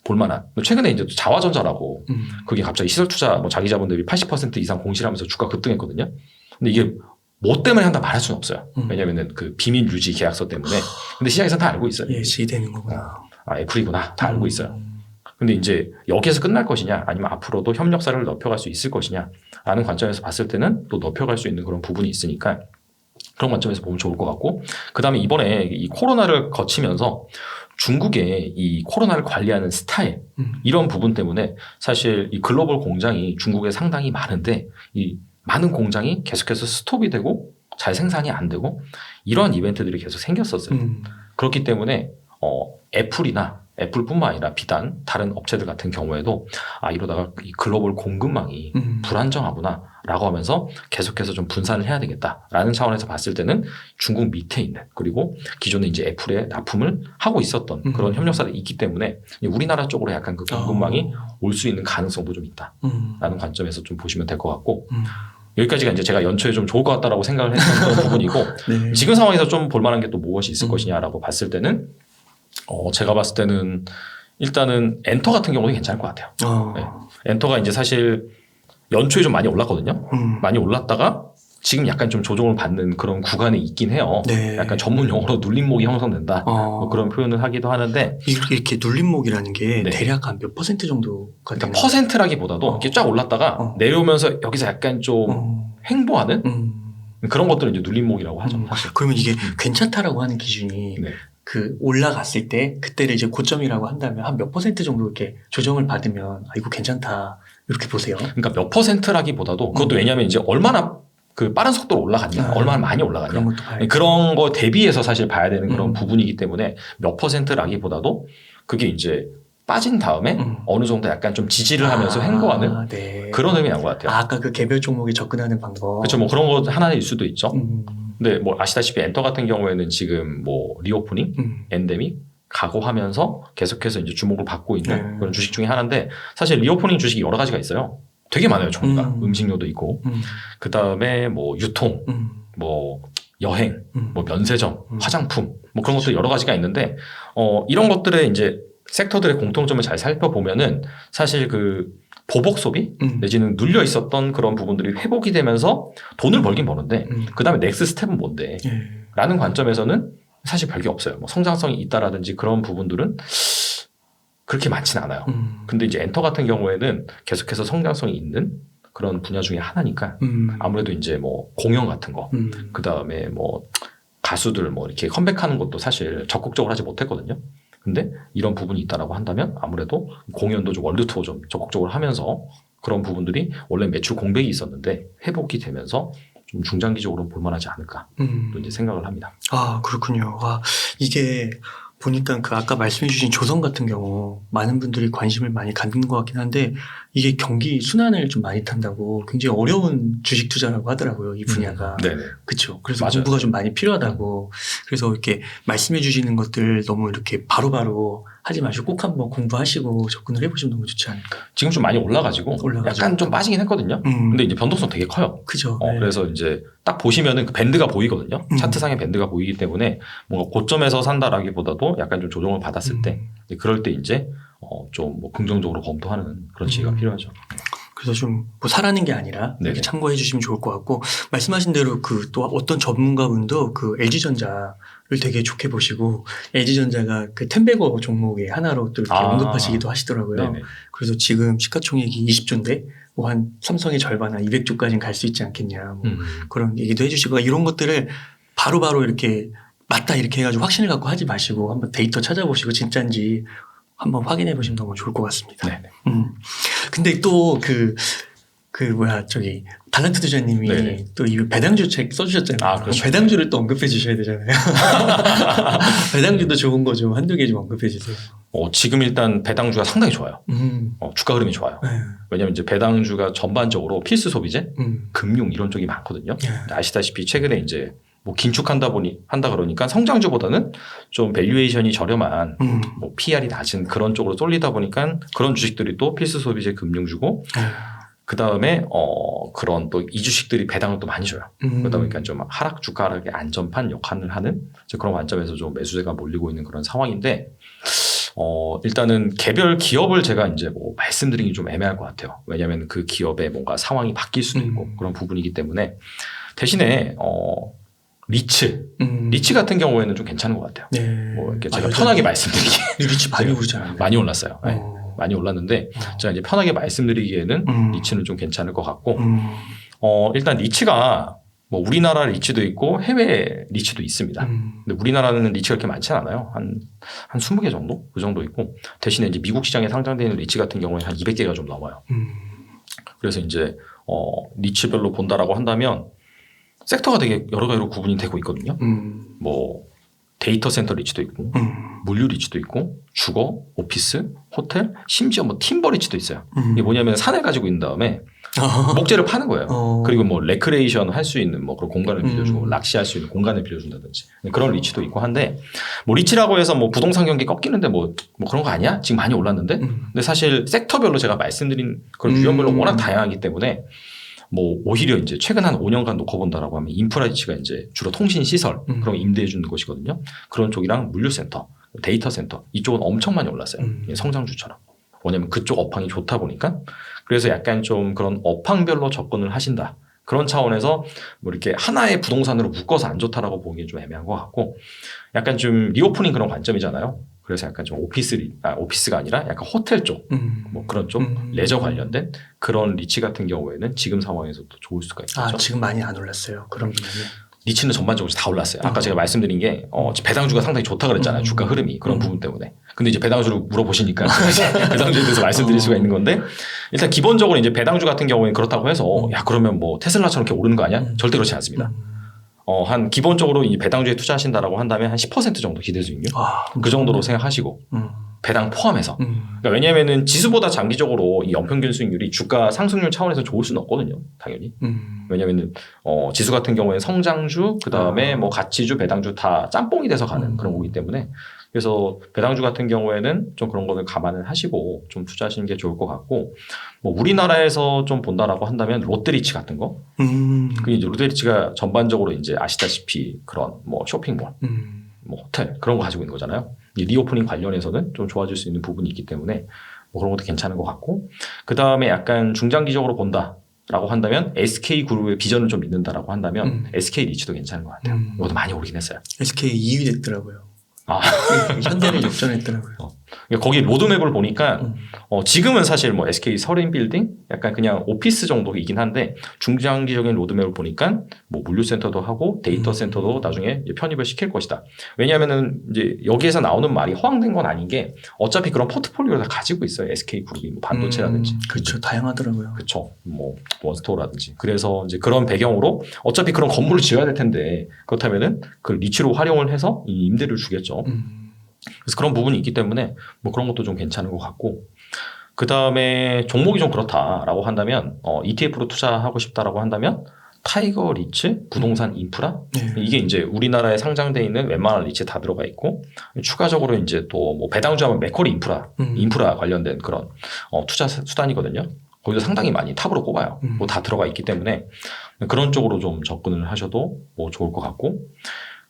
Speaker 1: 볼만한 최근에 이제 또 자화전자라고 그게 갑자기 시설 투자 뭐 자기 자본들이 80% 이상 공시하면서 주가 급등했거든요. 근데 이게 뭐 때문에 한다 말할 수는 없어요. 왜냐면은 그 비밀 유지 계약서 때문에. 근데 시장에서는 다 알고 있어요.
Speaker 2: 예시되는 거구나.
Speaker 1: 아, 애플이구나. 다 알고 있어요. 근데 이제 여기에서 끝날 것이냐 아니면 앞으로도 협력사를 넓혀갈 수 있을 것이냐 라는 관점에서 봤을 때는 또 넓혀갈 수 있는 그런 부분이 있으니까 그런 관점에서 보면 좋을 것 같고 그 다음에 이번에 이 코로나를 거치면서 중국의 이 코로나를 관리하는 스타일 이런 부분 때문에 사실 이 글로벌 공장이 중국에 상당히 많은데 이 많은 공장이 계속해서 스톱이 되고 잘 생산이 안 되고 이런 이벤트들이 계속 생겼었어요. 그렇기 때문에 애플뿐만 아니라 비단 다른 업체들 같은 경우에도 이러다가 이 글로벌 공급망이 불안정하구나 라고 하면서 계속해서 좀 분산을 해야 되겠다라는 차원에서 봤을 때는 중국 밑에 있는 그리고 기존에 이제 애플에 납품을 하고 있었던 그런 협력사들이 있기 때문에 우리나라 쪽으로 약간 그 공급망이 올 수 있는 가능성도 좀 있다라는 관점에서 좀 보시면 될 것 같고 여기까지가 이제 제가 연초에 좀 좋을 것 같다라고 생각을 했던 그런 부분이고
Speaker 2: 네.
Speaker 1: 지금 상황에서 좀 볼만한 게 또 무엇이 있을 것이냐라고 봤을 때는 제가 봤을 때는 일단은 엔터 같은 경우는 괜찮을 것 같아요. 네. 엔터가 이제 사실 연초에 좀 많이 올랐거든요. 많이 올랐다가 지금 약간 좀 조정을 받는 그런 구간에 있긴 해요.
Speaker 2: 네.
Speaker 1: 약간 전문 용어로 눌림목이 형성된다. 뭐 그런 표현을 하기도 하는데
Speaker 2: 이렇게 눌림목이라는 게
Speaker 1: 네.
Speaker 2: 대략 한 몇 퍼센트 정도가 되나요?
Speaker 1: 그러니까 퍼센트라기보다도 이렇게 쫙 올랐다가 내려오면서 여기서 약간 좀 횡보하는 그런 것들을 이제 눌림목이라고 하죠. 사실.
Speaker 2: 그러면 이게 괜찮다라고 하는 기준이
Speaker 1: 네.
Speaker 2: 그 올라갔을 때 그때를 이제 고점이라고 한다면 한 몇 퍼센트 정도 이렇게 조정을 받으면 이거 괜찮다 이렇게 보세요.
Speaker 1: 그러니까 몇 퍼센트라기보다도 그것도 왜냐하면 이제 얼마나 그 빠른 속도로 올라갔냐, 얼마나 많이 올라갔냐
Speaker 2: 그런 것도 봐야죠.
Speaker 1: 그런 거 대비해서 사실 봐야 되는 그런 부분이기 때문에 몇 퍼센트라기보다도 그게 이제 빠진 다음에 어느 정도 약간 좀 지지를 하면서 횡보하는
Speaker 2: 네.
Speaker 1: 그런 의미인 것 같아요.
Speaker 2: 아까 그 개별 종목에 접근하는 방법.
Speaker 1: 그렇죠. 뭐 그런 거 하나일 수도 있죠. 근데 뭐 아시다시피 엔터 같은 경우에는 지금 뭐 리오프닝, 엔데믹 각오하면서 계속해서 이제 주목을 받고 있는 그런 주식 중에 하나인데 사실 리오프닝 주식이 여러 가지가 있어요. 되게 많아요, 종류가. 음식료도 있고. 그 다음에 뭐 유통, 뭐 여행, 뭐 면세점, 화장품, 뭐 그런 것도 여러 가지가 있는데, 이런 것들의 이제 섹터들의 공통점을 잘 살펴보면은 사실 그 보복 소비 내지는 눌려 있었던 그런 부분들이 회복이 되면서 돈을 벌긴 버는데, 그 다음에 넥스트 스텝은 뭔데? 라는 관점에서는 사실 별게 없어요. 뭐 성장성이 있다라든지 그런 부분들은 그렇게 많지는 않아요. 근데 이제 엔터 같은 경우에는 계속해서 성장성이 있는 그런 분야 중에 하나니까 아무래도 이제 뭐 공연 같은 거, 그 다음에 뭐 가수들 뭐 이렇게 컴백하는 것도 사실 적극적으로 하지 못했거든요. 근데 이런 부분이 있다라고 한다면 아무래도 공연도 좀 월드 투어 좀 적극적으로 하면서 그런 부분들이 원래 매출 공백이 있었는데 회복이 되면서 좀 중장기적으로 볼만하지 않을까 또 이제 생각을 합니다.
Speaker 2: 아, 그렇군요. 이게 보니까 그 아까 말씀해주신 조선 같은 경우 많은 분들이 관심을 많이 갖는 것 같긴 한데 이게 경기 순환을 좀 많이 탄다고 굉장히 어려운 주식 투자라고 하더라고요. 이 분야가.
Speaker 1: 네네.
Speaker 2: 그렇죠. 그래서
Speaker 1: 맞아요.
Speaker 2: 공부가 좀 많이 필요하다고. 그래서 이렇게 말씀해 주시는 것들 너무 이렇게 바로바로 하지 마시고 꼭 한번 공부하시고 접근을 해보시면 너무 좋지 않을까.
Speaker 1: 지금 좀 많이 올라가지고 약간 좀 빠지긴 했거든요. 근데 이제 변동성 되게 커요.
Speaker 2: 그죠.
Speaker 1: 그래서 이제 딱 보시면은 그 밴드가 보이거든요. 차트상의 밴드가 보이기 때문에 뭔가 고점에서 산다라기보다도 약간 좀 조정을 받았을 때 그럴 때 이제 좀 뭐 긍정적으로 검토하는 그런 지혜가 필요하죠.
Speaker 2: 그래서 좀 뭐 사라는 게 아니라 이렇게 참고해 주시면 좋을 것 같고, 말씀하신 대로 그 또 어떤 전문가분도 그 LG전자를 되게 좋게 보시고, LG전자가 그 텐베거 종목의 하나로 또 이렇게 언급하시기도 하시더라고요.
Speaker 1: 네네.
Speaker 2: 그래서 지금 시가총액이 20조인데 뭐 한 삼성의 절반 한 200조까지는 갈 수 있지 않겠냐, 뭐 그런 얘기도 해주시고, 이런 것들을 바로바로 이렇게 맞다 이렇게 해가지고 확신을 갖고 하지 마시고 한번 데이터 찾아보시고 진짜인지 한번 확인해 보시면 너무 좋을 것 같습니다.
Speaker 1: 네네.
Speaker 2: 근데 또 달란트 투자님이
Speaker 1: 네네.
Speaker 2: 또 이 배당주 책 써주셨잖아요.
Speaker 1: 그렇죠.
Speaker 2: 배당주를 또 언급해 주셔야 되잖아요. 배당주도 좋은 거 좀 한두 개 좀 언급해 주세요.
Speaker 1: 지금 일단 배당주가 상당히 좋아요. 주가 흐름이 좋아요.
Speaker 2: 네.
Speaker 1: 왜냐하면 이제 배당주가 전반적으로 필수 소비재, 금융 이런 쪽이 많거든요.
Speaker 2: 네.
Speaker 1: 아시다시피 최근에 이제 뭐 긴축한다 그러니까 성장주보다는 좀 밸류에이션이 저렴한 뭐 PR이 낮은 그런 쪽으로 쏠리다 보니까 그런 주식들이 또 필수 소비재 금융주고 그 다음에 그런 또 이 주식들이 배당을 또 많이 줘요. 그러다 보니까 좀 주가 하락의 안전판 역할을 하는 그런 관점에서 좀 매수세가 몰리고 있는 그런 상황인데 일단은 개별 기업을 제가 이제 뭐 말씀드리기 좀 애매할 것 같아요. 왜냐하면 그 기업의 뭔가 상황이 바뀔 수도 있고 그런 부분이기 때문에 대신에 리츠 같은 경우에는 좀 괜찮은 것 같아요.
Speaker 2: 네.
Speaker 1: 뭐 이렇게 제가 편하게 말씀드리기
Speaker 2: 리츠 많이 오르잖아요.
Speaker 1: 많이 올랐어요. 네. 많이 올랐는데 제가 이제 편하게 말씀드리기에는 리츠는 좀 괜찮을 것 같고 일단 리츠가 뭐 우리나라 리츠도 있고 해외 리츠도 있습니다. 근데 우리나라는 리츠가 그렇게 많지 않아요. 한 20개 정도? 그 정도 있고 대신에 이제 미국 시장에 상장되어 있는 리츠 같은 경우에 한 200개가 좀 넘어요. 그래서 이제 리츠별로 본다라고 한다면 섹터가 되게 여러 가지로 구분이 되고 있거든요. 뭐 데이터 센터 리츠도 있고 물류 리츠도 있고 주거, 오피스, 호텔, 심지어 뭐 팀버 리츠도 있어요. 이게 뭐냐면 산을 가지고 있는 다음에 목재를 파는 거예요. 그리고 뭐 레크레이션 할 수 있는 뭐 그런 공간을 빌려주고 낚시할 수 있는 공간을 빌려준다든지 그런 리츠도 있고 한데 뭐 리츠라고 해서 뭐 부동산 경기 꺾이는데 뭐 그런 거 아니야? 지금 많이 올랐는데 근데 사실 섹터별로 제가 말씀드린 그런 유형별로 워낙 다양하기 때문에 뭐 오히려 이제 최근 한 5년간 놓고 본다라고 하면 인프라 리츠가 이제 주로 통신 시설 그런 거 임대해 주는 것이거든요. 그런 쪽이랑 물류센터, 데이터 센터 이쪽은 엄청 많이 올랐어요. 성장주처럼. 왜냐면 그쪽 업황이 좋다 보니까 그래서 약간 좀 그런 업황별로 접근을 하신다. 그런 차원에서 뭐 이렇게 하나의 부동산으로 묶어서 안 좋다라고 보기엔 좀 애매한 것 같고 약간 좀 리오프닝 그런 관점이잖아요. 그래서 약간 좀 오피스가 아니라 약간 호텔 쪽, 뭐 그런 쪽 레저 관련된 그런 리츠 같은 경우에는 지금 상황에서도 좋을 수가 있죠.
Speaker 2: 지금 많이 안 올랐어요. 그런 분야는.
Speaker 1: 리츠는 전반적으로 다 올랐어요. 아까 제가 말씀드린 게 배당주가 상당히 좋다 그랬잖아요. 주가 흐름이 그런 부분 때문에. 근데 이제 배당주를 물어보시니까 배당주에 대해서 말씀드릴 수가 있는 건데 일단 기본적으로 이제 배당주 같은 경우에는 그렇다고 해서 야 그러면 뭐 테슬라처럼 이렇게 오르는 거 아니야? 절대 그렇지 않습니다. 한 기본적으로 이 배당주에 투자하신다라고 한다면 한 10% 정도 기대 수익률 그 정도로 생각하시고 배당 포함해서 그러니까 왜냐하면은 지수보다 장기적으로 이 연평균 수익률이 주가 상승률 차원에서 좋을 수는 없거든요. 당연히 왜냐하면은 지수 같은 경우에는 성장주 그 다음에 뭐 가치주 배당주 다 짬뽕이 돼서 가는 그런 거기 때문에 그래서 배당주 같은 경우에는 좀 그런 거를 감안을 하시고 좀 투자하시는 게 좋을 것 같고 뭐 우리나라에서 좀 본다라고 한다면 롯데리츠 같은 거 그 이제 롯데리츠가 전반적으로 이제 아시다시피 그런 뭐 쇼핑몰 뭐 호텔 그런 거 가지고 있는 거잖아요. 리오프닝 관련해서는 좀 좋아질 수 있는 부분이 있기 때문에 뭐 그런 것도 괜찮은 것 같고 그 다음에 약간 중장기적으로 본다라고 한다면 SK그룹의 비전을 좀 믿는다라고 한다면 SK리츠도 괜찮은 것 같아요. 이것도 많이 오르긴 했어요.
Speaker 2: SK 2위 됐더라고요. 현대를 역전했더라고요.
Speaker 1: 거기 로드맵을 보니까 지금은 사실 뭐 SK 서린빌딩 약간 그냥 오피스 정도이긴 한데 중장기적인 로드맵을 보니까 뭐 물류센터도 하고 데이터 센터도 나중에 편입을 시킬 것이다. 왜냐하면은 이제 여기에서 나오는 말이 허황된 건 아닌 게 어차피 그런 포트폴리오를 다 가지고 있어요. SK 그룹이 뭐 반도체라든지.
Speaker 2: 그렇죠. 다양하더라고요.
Speaker 1: 그렇죠. 뭐 원스토어라든지. 그래서 이제 그런 배경으로 어차피 그런 건물을 지어야 될 텐데 그렇다면은 그 리츠로 활용을 해서 이 임대를 주겠죠. 그래서 그런 부분이 있기 때문에 뭐 그런 것도 좀 괜찮은 것 같고 그 다음에 종목이 좀 그렇다라고 한다면 ETF로 투자하고 싶다라고 한다면 타이거 리츠, 부동산 인프라 이게 이제 우리나라에 상장돼 있는 웬만한 리츠 다 들어가 있고 추가적으로 이제 또 뭐 배당주하면 맥쿼리 인프라 관련된 그런 투자 수단이거든요. 거기서 상당히 많이 탑으로 꼽아요. 뭐 다 들어가 있기 때문에 그런 쪽으로 좀 접근을 하셔도 뭐 좋을 것 같고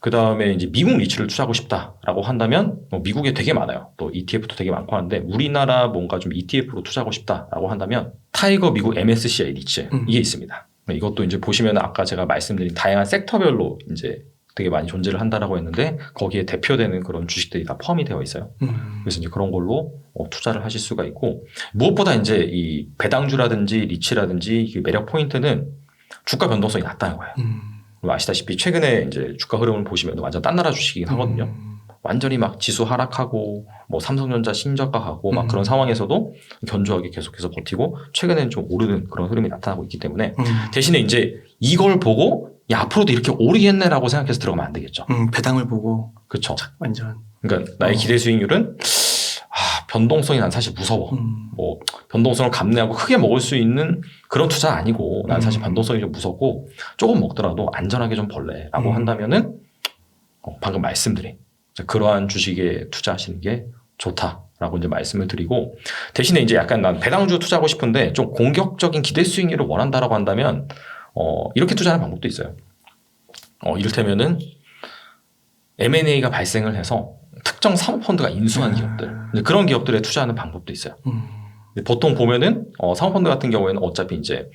Speaker 1: 그 다음에 이제 미국 리츠를 투자하고 싶다라고 한다면 미국에 되게 많아요. 또 ETF도 되게 많고 하는데 우리나라 뭔가 좀 ETF로 투자하고 싶다라고 한다면 타이거 미국 MSCI 리츠 이게 있습니다. 이것도 이제 보시면 아까 제가 말씀드린 다양한 섹터별로 이제 되게 많이 존재를 한다라고 했는데 거기에 대표되는 그런 주식들이 다 포함이 되어 있어요. 그래서 이제 그런 걸로 투자를 하실 수가 있고 무엇보다 이제 이 배당주라든지 리츠라든지 그 매력 포인트는 주가 변동성이 낮다는 거예요. 아시다시피 최근에 이제 주가 흐름을 보시면 완전 딴 나라 주식이긴 하거든요. 완전히 막 지수 하락하고 뭐 삼성전자 신저가하고 막 그런 상황에서도 견조하게 계속해서 버티고 최근에는 좀 오르는 그런 흐름이 나타나고 있기 때문에 대신에 이제 이걸 보고 야, 앞으로도 이렇게 오르겠네라고 생각해서 들어가면 안 되겠죠.
Speaker 2: 배당을 보고
Speaker 1: 그렇죠.
Speaker 2: 완전
Speaker 1: 그러니까 나의 기대 수익률은 변동성이 난 사실 무서워. 뭐 변동성을 감내하고 크게 먹을 수 있는 그런 투자 아니고 난 사실 변동성이 좀 무섭고 조금 먹더라도 안전하게 좀 벌래라고 한다면은 방금 말씀드린 그러한 주식에 투자하시는 게 좋다라고 이제 말씀을 드리고 대신에 이제 약간 난 배당주 투자하고 싶은데 좀 공격적인 기대 수익률을 원한다라고 한다면 이렇게 투자하는 방법도 있어요. 이를테면은 M&A가 발생을 해서 특정 사모펀드가 인수한 기업들 그런 기업들에 투자하는 방법도 있어요. 보통 보면은 사모펀드 같은 경우에는 어차피 이제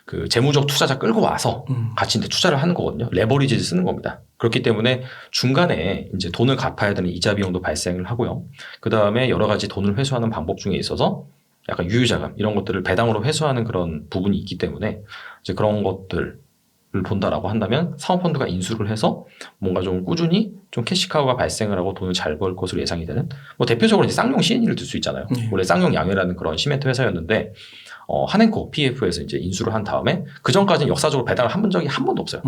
Speaker 1: 그 재무적 투자자 끌고 와서 같이 이제 투자를 하는 거거든요. 레버리지를 쓰는 겁니다. 그렇기 때문에 중간에 이제 돈을 갚아야 되는 이자 비용도 발생을 하고요. 그 다음에 여러 가지 돈을 회수하는 방법 중에 있어서 약간 유유자금 이런 것들을 배당으로 회수하는 그런 부분이 있기 때문에 이제 그런 것들을 본다라고 한다면 사모펀드가 인수를 해서 뭔가 좀 꾸준히 좀 캐시카우가 발생을 하고 돈을 잘 벌 것으로 예상이 되는 뭐 대표적으로 이제 쌍용 C&E를 들 수 있잖아요. 원래 쌍용 양회라는 그런 시멘트 회사였는데 한행코 PF에서 이제 인수를 한 다음에 그 전까지는 역사적으로 배당을 한 적이 한 번도 없어요.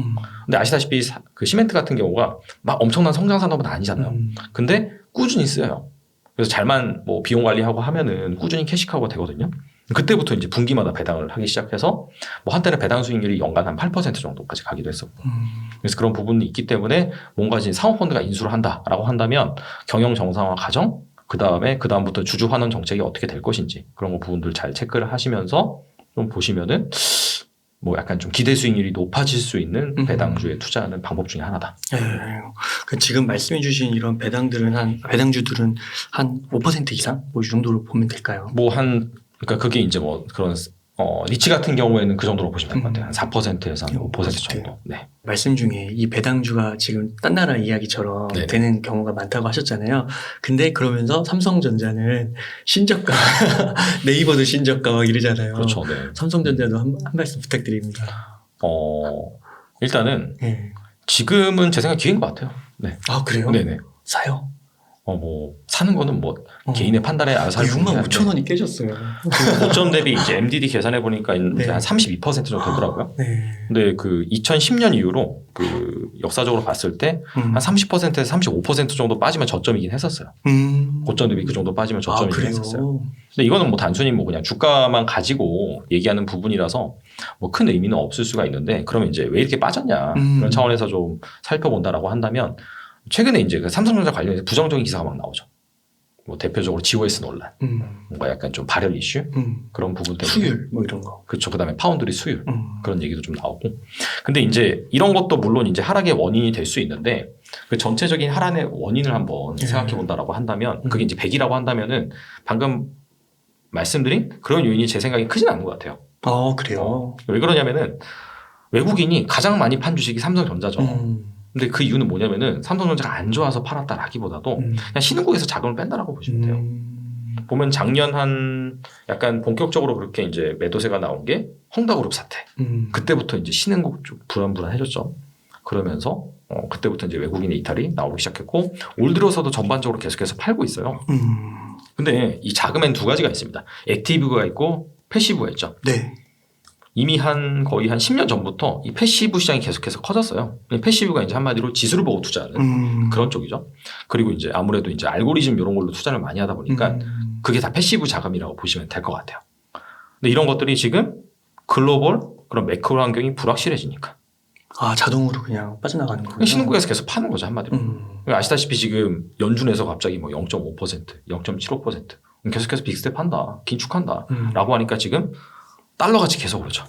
Speaker 1: 근데 아시다시피 그 시멘트 같은 경우가 막 엄청난 성장 산업은 아니잖아요. 근데 꾸준히 쓰여요. 그래서 잘만 뭐 비용 관리하고 하면은 꾸준히 캐시카우가 되거든요. 그때부터 이제 분기마다 배당을 하기 시작해서 뭐 한때는 배당 수익률이 연간 한 8% 정도까지 가기도 했었고. 그래서 그런 부분이 있기 때문에 뭔가 이제 사모펀드가 인수를 한다라고 한다면 경영 정상화 과정, 그 다음부터 주주 환원 정책이 어떻게 될 것인지 그런 거 부분들 잘 체크를 하시면서 좀 보시면은 뭐 약간 좀 기대 수익률이 높아질 수 있는 배당주에 투자하는 방법 중에 하나다.
Speaker 2: 지금 말씀해주신 이런 배당주들은 한 5% 이상 뭐 이 정도로 보면 될까요?
Speaker 1: 그러니까 그게 이제 뭐 그런 리츠 같은 경우에는 그 정도로 보시면 될 것 같아요. 한 4%에서 한 5% 정도. 네.
Speaker 2: 말씀 중에 이 배당주가 지금 딴 나라 이야기처럼
Speaker 1: 네네.
Speaker 2: 되는 경우가 많다고 하셨잖아요. 근데 그러면서 삼성전자는 신저가, 네이버도 신저가 막 이러잖아요.
Speaker 1: 그렇죠. 네.
Speaker 2: 삼성전자도 한 말씀 부탁드립니다.
Speaker 1: 일단은 지금은 제 생각 기회인 것 같아요. 네.
Speaker 2: 아, 그래요?
Speaker 1: 네네.
Speaker 2: 사요?
Speaker 1: 뭐 사는 거는 뭐 개인의 판단에 알아서 할
Speaker 2: 65,000원이 깨졌어요.
Speaker 1: 그 고점 대비 이제 MDD 계산해 보니까
Speaker 2: 네.
Speaker 1: 한 32% 정도 되더라고요.
Speaker 2: 네.
Speaker 1: 근데 그 2010년 이후로 그 역사적으로 봤을 때 한 30%에서 35% 정도 빠지면 저점이긴 했었어요. 고점 대비 그 정도 빠지면 저점이긴 했었어요. 근데 이거는 뭐 단순히 뭐 그냥 주가만 가지고 얘기하는 부분이라서 뭐 큰 의미는 없을 수가 있는데 그러면 이제 왜 이렇게 빠졌냐 그런 차원에서 좀 살펴본다라고 한다면 최근에 이제 그 삼성전자 관련해서 부정적인 기사가 막 나오죠. 뭐 대표적으로 GOS 논란, 뭔가 약간 좀 발열 이슈 그런 부분 때문에
Speaker 2: 수율 뭐 이런 거.
Speaker 1: 그렇죠. 그다음에 파운드리 수율 그런 얘기도 좀 나오고. 근데 이제 이런 것도 물론 이제 하락의 원인이 될 수 있는데 그 전체적인 하락의 원인을 한번 생각해 본다라고 한다면 그게 이제 100이라고 한다면은 방금 말씀드린 그런 요인이 제 생각에 크진 않은 것 같아요.
Speaker 2: 그래요.
Speaker 1: 왜 그러냐면은 외국인이 가장 많이 판 주식이 삼성전자죠. 근데 그 이유는 뭐냐면은 삼성전자가 안 좋아서 팔았다라기보다도 그냥 신흥국에서 자금을 뺀다라고 보시면 돼요. 보면 작년 한 약간 본격적으로 그렇게 이제 매도세가 나온 게 헝다그룹 사태. 그때부터 이제 신흥국 쪽 불안해졌죠. 그러면서 그때부터 이제 외국인의 이탈이 나오기 시작했고 올 들어서도 전반적으로 계속해서 팔고 있어요. 근데 이 자금엔 두 가지가 있습니다. 액티브가 있고 패시브가 있죠.
Speaker 2: 네.
Speaker 1: 이미 거의 한 10년 전부터 이 패시브 시장이 계속해서 커졌어요. 패시브가 이제 한마디로 지수를 보고 투자하는 그런 쪽이죠. 그리고 이제 아무래도 이제 알고리즘 이런 걸로 투자를 많이 하다 보니까 그게 다 패시브 자금이라고 보시면 될 것 같아요. 근데 이런 것들이 지금 글로벌 그런 매크로 환경이 불확실해지니까.
Speaker 2: 자동으로 그냥 빠져나가는 거예요.
Speaker 1: 신흥국에서 계속 파는 거죠, 한마디로. 아시다시피 지금 연준에서 갑자기 뭐 0.5%, 0.75% 계속해서 빅스텝 한다, 긴축한다 라고 하니까 지금 달러같이 계속 오르죠.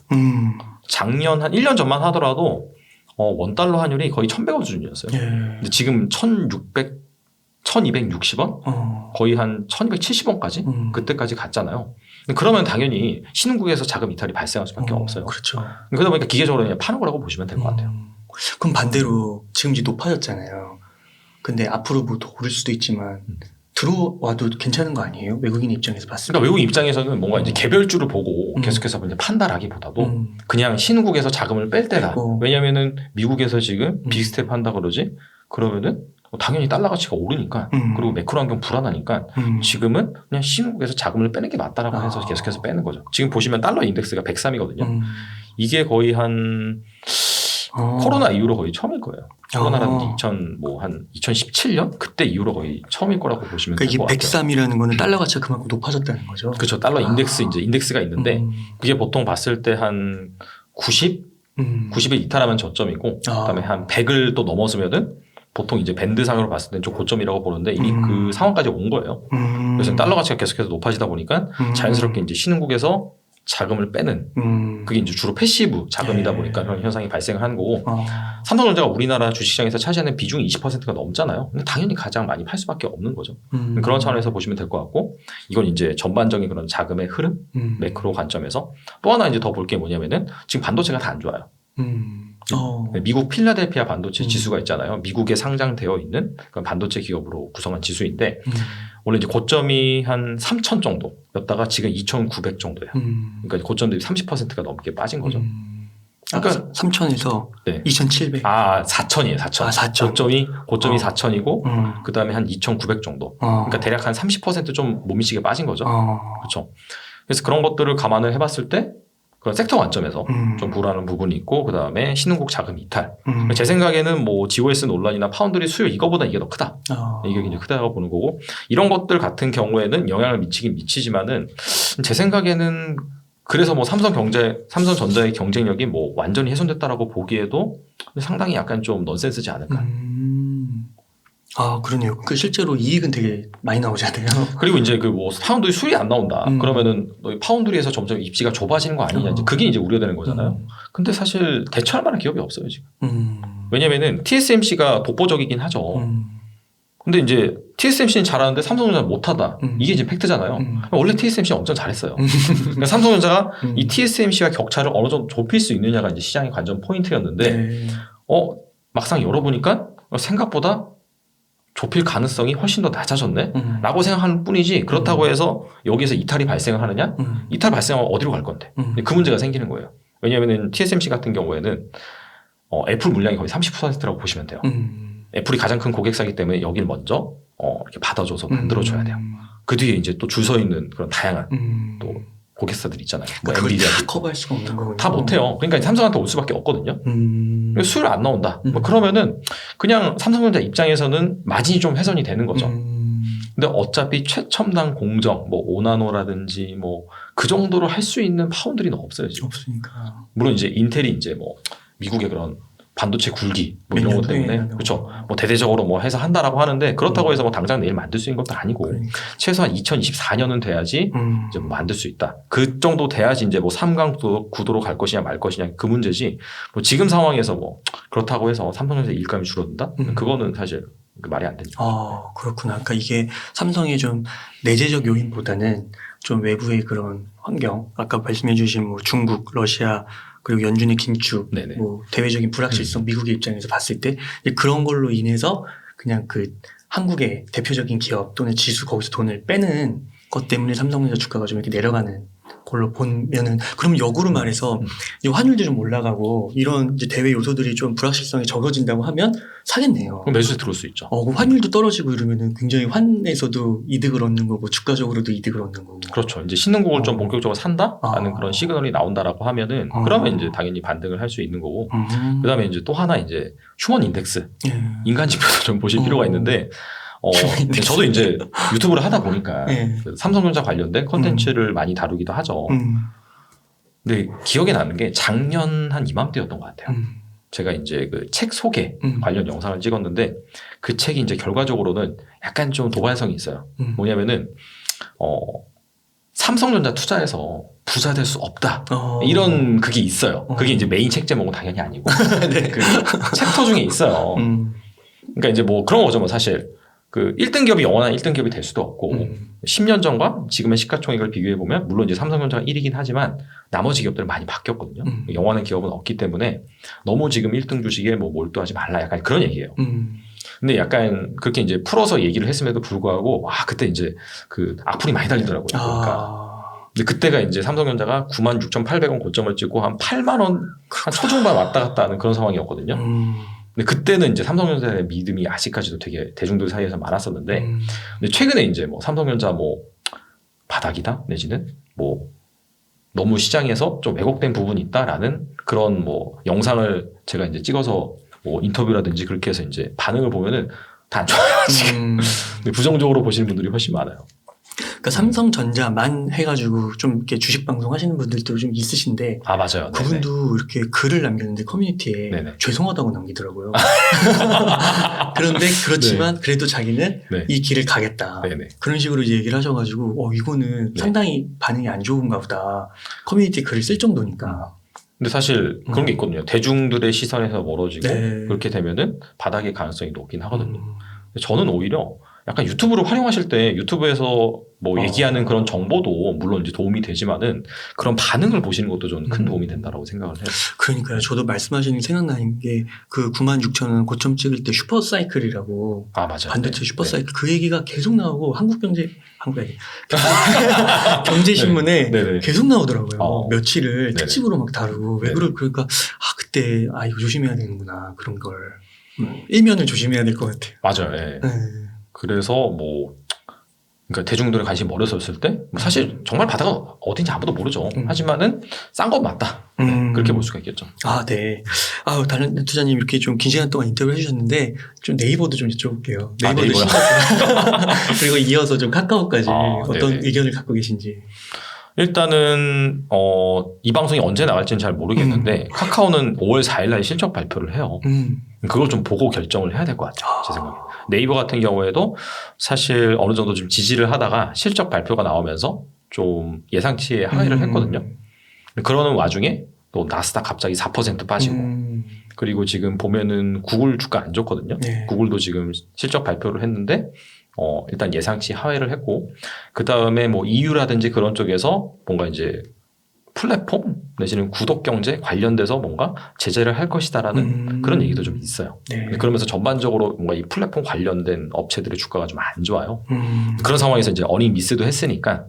Speaker 1: 작년 한 1년 전만 하더라도 원달러 환율이 거의 1,100원 수준이었어요.
Speaker 2: 예.
Speaker 1: 근데 지금 1,260원? 거의 한 1,270원까지? 그때까지 갔잖아요. 그러면 당연히 신흥국에서 자금 이탈이 발생할 수밖에 없어요.
Speaker 2: 그렇죠.
Speaker 1: 그러다 보니까 기계적으로 그냥 파는 거라고 보시면 될 것 같아요.
Speaker 2: 그럼 반대로 지금 이제 높아졌잖아요. 근데 앞으로 뭐 더 오를 수도 있지만 들어와도 괜찮은 거 아니에요? 외국인 입장에서 봤을 때.
Speaker 1: 그러니까 외국인 입장에서는 뭔가 이제 개별주를 보고 계속해서 이제 판다라기보다도 그냥 신흥국에서 자금을 뺄 때다. 왜냐면은 미국에서 지금 빅스텝 한다 그러지? 그러면은 당연히 달러 가치가 오르니까 그리고 매크로 환경 불안하니까 지금은 그냥 신흥국에서 자금을 빼는 게 맞다라고 해서 계속해서 빼는 거죠. 지금 보시면 달러 인덱스가 103이거든요. 이게 거의 한 코로나 이후로 거의 처음일 거예요. 코로나라든지 2017년 그때 이후로 거의 처음일 거라고 보시면 될 것 같아요.
Speaker 2: 이게 103이라는 거는 달러 가치가 그만큼 높아졌다는 거죠.
Speaker 1: 그렇죠. 달러 인덱스 이제 인덱스가 있는데 그게 보통 봤을 때 한 90을 이탈하면 저점이고 그다음에 한 100을 또 넘어서면은 보통 이제 밴드상으로 봤을 때는 좀 고점이라고 보는데 이미 그 상황까지 온 거예요. 그래서 달러 가치가 계속해서 높아지다 보니까 자연스럽게 이제 신흥국에서 자금을 빼는 그게 이제 주로 패시브 자금이다 보니까 그런 현상이 발생하는 거고 삼성전자가 우리나라 주식시장에서 차지하는 비중이 20%가 넘잖아요. 근데 당연히 가장 많이 팔 수밖에 없는 거죠. 그런 차원에서 보시면 될 것 같고 이건 이제 전반적인 그런 자금의 흐름 매크로 관점에서 또 하나 이제 더 볼 게 뭐냐면은 지금 반도체가 다 안 좋아요. 미국 필라델피아 반도체 지수가 있잖아요. 미국에 상장되어 있는 그런 반도체 기업으로 구성한 지수인데 원래 이제 고점이 한 3,000 정도였다가 지금 2,900 정도예요. 그러니까 고점 대비 30%가 넘게 빠진 거죠.
Speaker 2: 그러니까 3,000에서
Speaker 1: 네.
Speaker 2: 2,700.
Speaker 1: 4,000이에요. 4,000. 4,000. 고점이 4,000이고 그 다음에 한 2,900 정도. 그러니까 대략 한 30%좀 못 미치게 빠진 거죠. 그렇죠. 그래서 그런 것들을 감안을 해봤을 때 그런 섹터 관점에서 좀 불안한 부분이 있고 그 다음에 신흥국 자금 이탈. 제 생각에는 뭐 GOS 논란이나 파운드리 수요 이거보다 이게 더 크다. 이게 이제 크다고 보는 거고 이런 것들 같은 경우에는 영향을 미치긴 미치지만은 제 생각에는 그래서 뭐 삼성전자의 경쟁력이 뭐 완전히 훼손됐다라고 보기에도 상당히 약간 좀 넌센스지 않을까.
Speaker 2: 그러네요. 그 실제로 이익은 되게 많이 나오잖아요.
Speaker 1: 그리고 이제 그 뭐 파운드리 수익이 안 나온다. 그러면은 파운드리에서 점점 입지가 좁아지는 거 아니냐. 이제 그게 이제 우려되는 거잖아요. 근데 사실 대처할 만한 기업이 없어요, 지금. 왜냐면은 TSMC가 독보적이긴 하죠. 근데 이제 TSMC는 잘하는데 삼성전자는 못하다. 이게 이제 팩트잖아요. 원래 TSMC는 엄청 잘했어요. 그러니까 삼성전자가 이 TSMC와 격차를 어느 정도 좁힐 수 있느냐가 이제 시장의 관전 포인트였는데, 막상 열어보니까 생각보다 좁힐 가능성이 훨씬 더 낮아졌네? 라고 생각하는 뿐이지, 그렇다고 해서 여기에서 이탈이 발생을 하느냐? 이탈 발생하면 어디로 갈 건데? 그 문제가 생기는 거예요. 왜냐하면 TSMC 같은 경우에는 애플 물량이 거의 30%라고 보시면 돼요. 애플이 가장 큰 고객사이기 때문에 여길 먼저 이렇게 받아줘서 만들어줘야 돼요. 그 뒤에 이제 또 줄 서 있는 그런 다양한 또 고객사들 있잖아요. 뭐
Speaker 2: 그걸
Speaker 1: 엔비디아
Speaker 2: 다 커버할 수가 없는 거군요.
Speaker 1: 다 못해요. 그러니까 삼성한테 올 수밖에 없거든요. 수율 안 나온다. 뭐 그러면은 그냥 삼성전자 입장에서는 마진이 좀 훼손이 되는 거죠. 근데 어차피 최첨단 공정, 뭐 5나노라든지 뭐 그 정도로 할 수 있는 파운드리는 없어요, 지금.
Speaker 2: 없으니까.
Speaker 1: 물론 이제 인텔이 이제 뭐 미국의 그런 반도체 굴기 뭐 이런 것 때문에 그렇죠. 뭐 대대적으로 뭐 해서 한다라고 하는데 그렇다고 해서 뭐 당장 내일 만들 수 있는 것도 아니고 최소한 2024년은 돼야지 이제 뭐 만들 수 있다. 그 정도 돼야지 이제 뭐 3강 구도로 갈 것이냐 말 것이냐 그 문제지. 뭐 지금 상황에서 뭐 그렇다고 해서 삼성전자 일감이 줄어든다? 그거는 사실 말이 안 되니까.
Speaker 2: 그렇구나. 그러니까 이게 삼성의 좀 내재적 요인보다는 좀 외부의 그런 환경, 아까 말씀해주신 뭐 중국, 러시아 그리고 연준의 긴축, 뭐 대외적인 불확실성, 미국의 입장에서 봤을 때 그런 걸로 인해서 그냥 그 한국의 대표적인 기업 또는 지수 거기서 돈을 빼는 것 때문에 삼성전자 주가가 좀 이렇게 내려가는 걸로 보면은 그럼 역으로 말해서 이제 환율도 좀 올라가고 이런 이제 대외 요소들이 좀 불확실성이 적어진다고 하면 사겠네요.
Speaker 1: 그럼 매수세 들어올 수 있죠.
Speaker 2: 환율도 떨어지고 이러면은 굉장히 환에서도 이득을 얻는 거고 주가적으로도 이득을 얻는 거고.
Speaker 1: 그렇죠. 이제 신흥국을 좀 본격적으로 산다라는 그런 시그널이 나온다라고 하면은 그러면 이제 당연히 반등을 할 수 있는 거고. 그다음에 이제 또 하나 이제 휴먼 인덱스 인간 지표도 좀 보실 필요가 있는데. 저도 이제 유튜브를 하다 보니까 삼성전자 관련된 컨텐츠를 많이 다루기도 하죠. 근데 기억에 나는 게 작년 한 이맘때였던 것 같아요. 제가 이제 그 책 소개 관련 영상을 찍었는데 그 책이 이제 결과적으로는 약간 좀 도발성이 있어요. 뭐냐면은 삼성전자 투자해서 부사될 수 없다. 이런 그게 있어요. 그게 이제 메인 책 제목은 당연히 아니고
Speaker 2: 네.
Speaker 1: 그 챕터 중에 있어요. 그러니까 이제 뭐 그런 거죠. 뭐 사실 그 1등 기업이 영원한 1등 기업이 될 수도 없고 10년 전과 지금의 시가총액을 비교해 보면 물론 이제 삼성전자가 1위긴 하지만 나머지 기업들은 많이 바뀌었거든요. 영원한 기업은 없기 때문에 너무 지금 1등 주식에 뭐 몰두하지 말라 약간 그런 얘기예요. 근데 약간 그렇게 이제 풀어서 얘기를 했음에도 불구하고 와 그때 이제 그 악플이 많이 달리더라고요. 그러니까. 근데 그때가 이제 삼성전자가 96,800원 고점을 찍고 한 8만 원 한 초중반 왔다 갔다 하는 그런 상황이었거든요. 근데 그때는 이제 삼성전자의 믿음이 아직까지도 되게 대중들 사이에서 많았었는데 근데 최근에 이제 뭐 삼성전자 뭐 바닥이다 내지는 뭐 너무 시장에서 좀 왜곡된 부분이 있다라는 그런 뭐 영상을 제가 이제 찍어서 뭐 인터뷰라든지 그렇게 해서 이제 반응을 보면은 다 안 좋아요 지금. 근데 부정적으로 보시는 분들이 훨씬 많아요.
Speaker 2: 그러니까 삼성전자만 해가지고 좀 이렇게 주식 방송 하시는 분들도 좀 있으신데.
Speaker 1: 아, 맞아요.
Speaker 2: 그분도
Speaker 1: 네네.
Speaker 2: 이렇게 글을 남겼는데 커뮤니티에
Speaker 1: 네네.
Speaker 2: 죄송하다고 남기더라고요. 그런데 그렇지만 그래도 자기는
Speaker 1: 네.
Speaker 2: 이 길을 가겠다.
Speaker 1: 네네.
Speaker 2: 그런 식으로 이제 얘기를 하셔가지고, 이거는
Speaker 1: 네.
Speaker 2: 상당히 반응이 안 좋은가 보다. 커뮤니티에 글을 쓸 정도니까.
Speaker 1: 근데 사실 그런 게 있거든요. 대중들의 시선에서 멀어지고
Speaker 2: 네.
Speaker 1: 그렇게 되면은 바닥의 가능성이 높긴 하거든요. 저는 오히려 약간 유튜브를 활용하실 때 유튜브에서 뭐 얘기하는 그런 정보도 물론 이제 도움이 되지만은 그런 반응을 보시는 것도 저는 큰 도움이 된다라고 생각을 해요.
Speaker 2: 그러니까요. 저도 말씀하시는 게 생각나는 게 그 96,000원 고점 찍을 때 슈퍼사이클이라고.
Speaker 1: 아, 맞아요.
Speaker 2: 반도체
Speaker 1: 네.
Speaker 2: 슈퍼사이클. 그 얘기가 계속 나오고 경제신문에
Speaker 1: 네네.
Speaker 2: 계속 나오더라고요. 며칠을
Speaker 1: 네네.
Speaker 2: 특집으로 막 다루고. 왜
Speaker 1: 네네.
Speaker 2: 그러니까 그때 이거 조심해야 되는구나. 그런 걸. 일면을 조심해야 될 것 같아요.
Speaker 1: 맞아요. 예.
Speaker 2: 네.
Speaker 1: 그래서 뭐 그러니까 대중들의 관심이 멀어졌을 때 사실 정말 바닥은 어딘지 아무도 모르죠. 하지만은 싼 건 맞다. 네, 그렇게 볼 수가 있겠죠.
Speaker 2: 네. 다른 투자님 이렇게 좀 긴 시간 동안 인터뷰 해주셨는데 좀 네이버도 좀 여쭤볼게요. 네이버도
Speaker 1: 네이버요?
Speaker 2: 그리고 이어서 좀 카카오까지 어떤
Speaker 1: 네네.
Speaker 2: 의견을 갖고 계신지.
Speaker 1: 일단은 이 방송이 언제 나갈지는 잘 모르겠는데 카카오는 5월 4일 날 실적 발표를 해요. 그걸 좀 보고 결정을 해야 될 것 같아요. 제 생각에. 네이버 같은 경우에도 사실 어느 정도 좀 지지를 하다가 실적 발표가 나오면서 좀 예상치에 하회를 했거든요. 그러는 와중에 또 나스닥 갑자기 4% 빠지고 그리고 지금 보면은 구글 주가 안 좋거든요.
Speaker 2: 네.
Speaker 1: 구글도 지금 실적 발표를 했는데 일단 예상치 하회를 했고 그 다음에 뭐 EU라든지 그런 쪽에서 뭔가 이제 플랫폼 내지는 구독 경제 관련돼서 뭔가 제재를 할 것이다라는 그런 얘기도 좀 있어요.
Speaker 2: 네.
Speaker 1: 그러면서 전반적으로 뭔가 이 플랫폼 관련된 업체들의 주가가 좀 안 좋아요. 그런 상황에서 이제 어닝 미스도 했으니까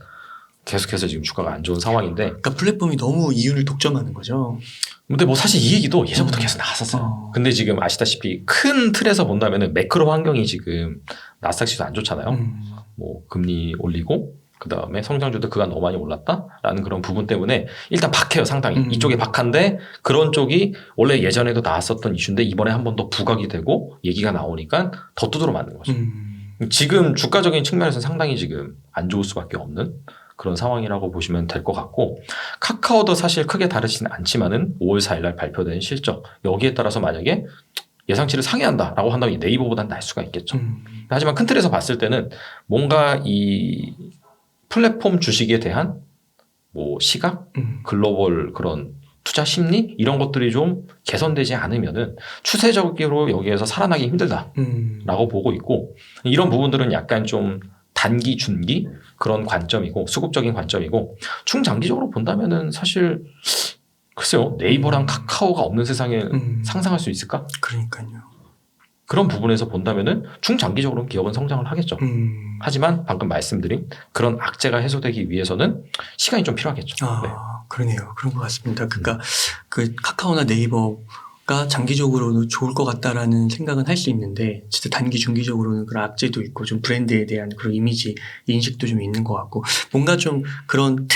Speaker 1: 계속해서 지금 주가가 안 좋은 상황인데.
Speaker 2: 그러니까 플랫폼이 너무 이윤을 독점하는 거죠.
Speaker 1: 근데 뭐 사실 이 얘기도 예전부터 계속 나왔었어요. 근데 지금 아시다시피 큰 틀에서 본다면은 매크로 환경이 지금 나스닥 지수 안 좋잖아요. 뭐 금리 올리고 그 다음에 성장주도 그간 너무 많이 올랐다라는 그런 부분 때문에 일단 박해요 상당히. 이쪽에 박한데 그런 쪽이 원래 예전에도 나왔었던 이슈인데 이번에 한 번 더 부각이 되고 얘기가 나오니까 더 두드러 맞는 거죠. 지금 주가적인 측면에서 상당히 지금 안 좋을 수밖에 없는 그런 상황이라고 보시면 될 것 같고 카카오도 사실 크게 다르지는 않지만은 5월 4일 날 발표된 실적 여기에 따라서 만약에 예상치를 상회한다라고 한다면 네이버보다는 날 수가 있겠죠. 하지만 큰 틀에서 봤을 때는 뭔가 이 플랫폼 주식에 대한 뭐 시각, 글로벌 그런 투자 심리 이런 것들이 좀 개선되지 않으면은 추세적으로 여기에서 살아나기 힘들다라고 보고 있고 이런 부분들은 약간 좀 단기, 중기 그런 관점이고 수급적인 관점이고 중장기적으로 본다면은 사실 글쎄요 네이버랑 카카오가 없는 세상에 상상할 수 있을까?
Speaker 2: 그러니까요.
Speaker 1: 그런 부분에서 본다면은 중장기적으로는 기업은 성장을 하겠죠. 하지만 방금 말씀드린 그런 악재가 해소되기 위해서는 시간이 좀 필요하겠죠. 네.
Speaker 2: 그러네요. 그런 것 같습니다. 그러니까 그 카카오나 네이버가 장기적으로는 좋을 것 같다라는 생각은 할 수 있는데 진짜 단기, 중기적으로는 그런 악재도 있고 좀 브랜드에 대한 그런 이미지 인식도 좀 있는 것 같고 뭔가 좀 그런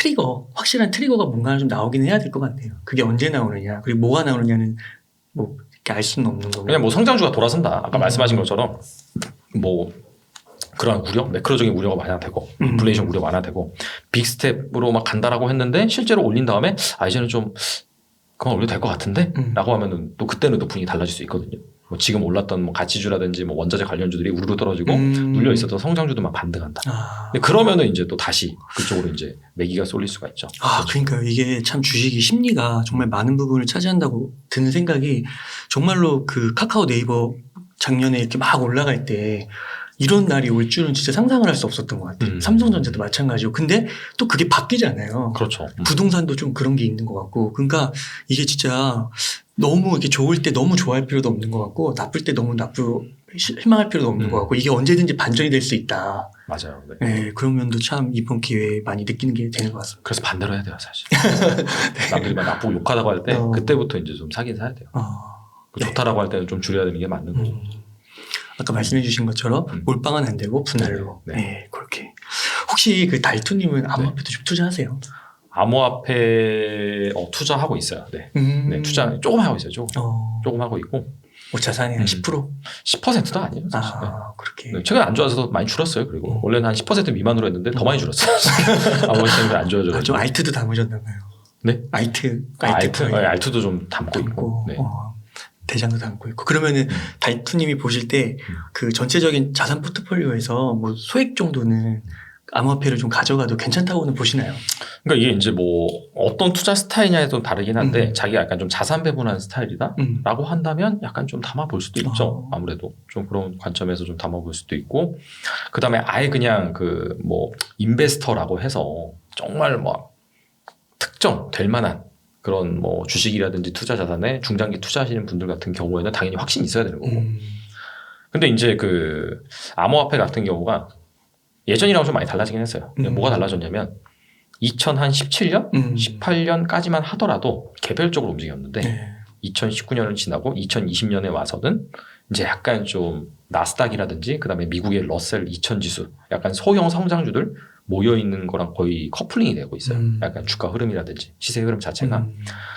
Speaker 2: 확실한 트리거가 뭔가 좀 나오긴 해야 될 것 같네요. 그게 언제 나오느냐 그리고 뭐가 나오느냐는 뭐 이렇게 알 수는 없는 거고.
Speaker 1: 그냥 뭐 성장주가 돌아선다. 아까 말씀하신 것처럼 뭐 그런 우려, 매크로적인 우려가 완화되고 인플레이션 우려가 완화되고 빅스텝으로 막 간다라고 했는데 실제로 올린 다음에 이제는 좀 그만 올려도 될 것 같은데? 라고 하면은 또 그때는 또 분위기 달라질 수 있거든요. 뭐 지금 올랐던 뭐 가치주라든지 뭐 원자재 관련주들이 우르르 떨어지고 눌려 있었던 성장주도 막 반등한다. 근데 그러면은 이제 또 다시 그쪽으로 이제 매기가 쏠릴 수가 있죠.
Speaker 2: 그러니까 이게 참 주식이 심리가 정말 많은 부분을 차지한다고 드는 생각이 정말로 그 카카오 네이버 작년에 이렇게 막 올라갈 때 이런 날이 올 줄은 진짜 상상을 할 수 없었던 것 같아요. 삼성전자도 마찬가지고. 근데 또 그게 바뀌잖아요.
Speaker 1: 그렇죠.
Speaker 2: 부동산도 좀 그런 게 있는 것 같고. 그러니까 이게 진짜 너무 이렇게 좋을 때 너무 좋아할 필요도 없는 것 같고, 나쁠 때 너무 실망할 필요도 없는 것 같고, 이게 언제든지 반전이 될 수 있다.
Speaker 1: 맞아요.
Speaker 2: 네, 그런 면도 참 이번 기회에 많이 느끼는 게 되는 것 같습니다.
Speaker 1: 그래서 반대로 해야 돼요, 사실. 남들이 막 나쁘고 욕하다고 할 때 그때부터 이제 좀 사긴 사야 돼요. 좋다라고 할 때는 좀 줄여야 되는 게 맞는 거고.
Speaker 2: 아까 말씀해 주신 것처럼 몰빵은 안 되고 분할로. 네, 그렇게. 혹시 그 달투님은 암호화폐도 좀 투자하세요?
Speaker 1: 암호화폐 투자하고 있어요. 네. 네, 투자 조금 하고 있어요. 조금 하고 있고.
Speaker 2: 뭐 자산의 한 10%?
Speaker 1: 10%도 아니에요. 사실.
Speaker 2: 그렇게.
Speaker 1: 네, 최근에 안 좋아서 많이 줄었어요. 그리고 원래는 한 10% 미만으로 했는데 더 많이 줄었어요. 암호화폐는 안 좋아져요.
Speaker 2: 좀 알트도 담으셨나 봐요.
Speaker 1: 네?
Speaker 2: 알트도
Speaker 1: 좀 담고 있고. 네.
Speaker 2: 대장도 담고 있고. 그러면은 달투님이 보실 때 그 전체적인 자산 포트폴리오에서 뭐 소액 정도는 암호화폐를 좀 가져가도 괜찮다고는 보시나요?
Speaker 1: 그러니까 이게 이제 뭐 어떤 투자 스타일이냐에 좀 다르긴 한데 자기가 약간 좀 자산 배분하는 스타일이다라고 한다면 약간 좀 담아볼 수도 있죠. 아무래도 좀 그런 관점에서 좀 담아볼 수도 있고, 그 다음에 아예 그냥 그 뭐 인베스터라고 해서 정말 뭐 특정 될 만한 그런 뭐 주식이라든지 투자 자산에 중장기 투자하시는 분들 같은 경우에는 당연히 확신이 있어야 되는 거고. 근데 이제 그 암호화폐 같은 경우가 예전이랑 좀 많이 달라지긴 했어요. 뭐가 달라졌냐면 2017년, 18년까지만 하더라도 개별적으로 움직였는데 2019년을 지나고 2020년에 와서는 이제 약간 좀 나스닥이라든지 그다음에 미국의 러셀 2000 지수, 약간 소형 성장주들 모여 있는 거랑 거의 커플링이 되고 있어요. 약간 주가 흐름이라든지 시세 흐름 자체가.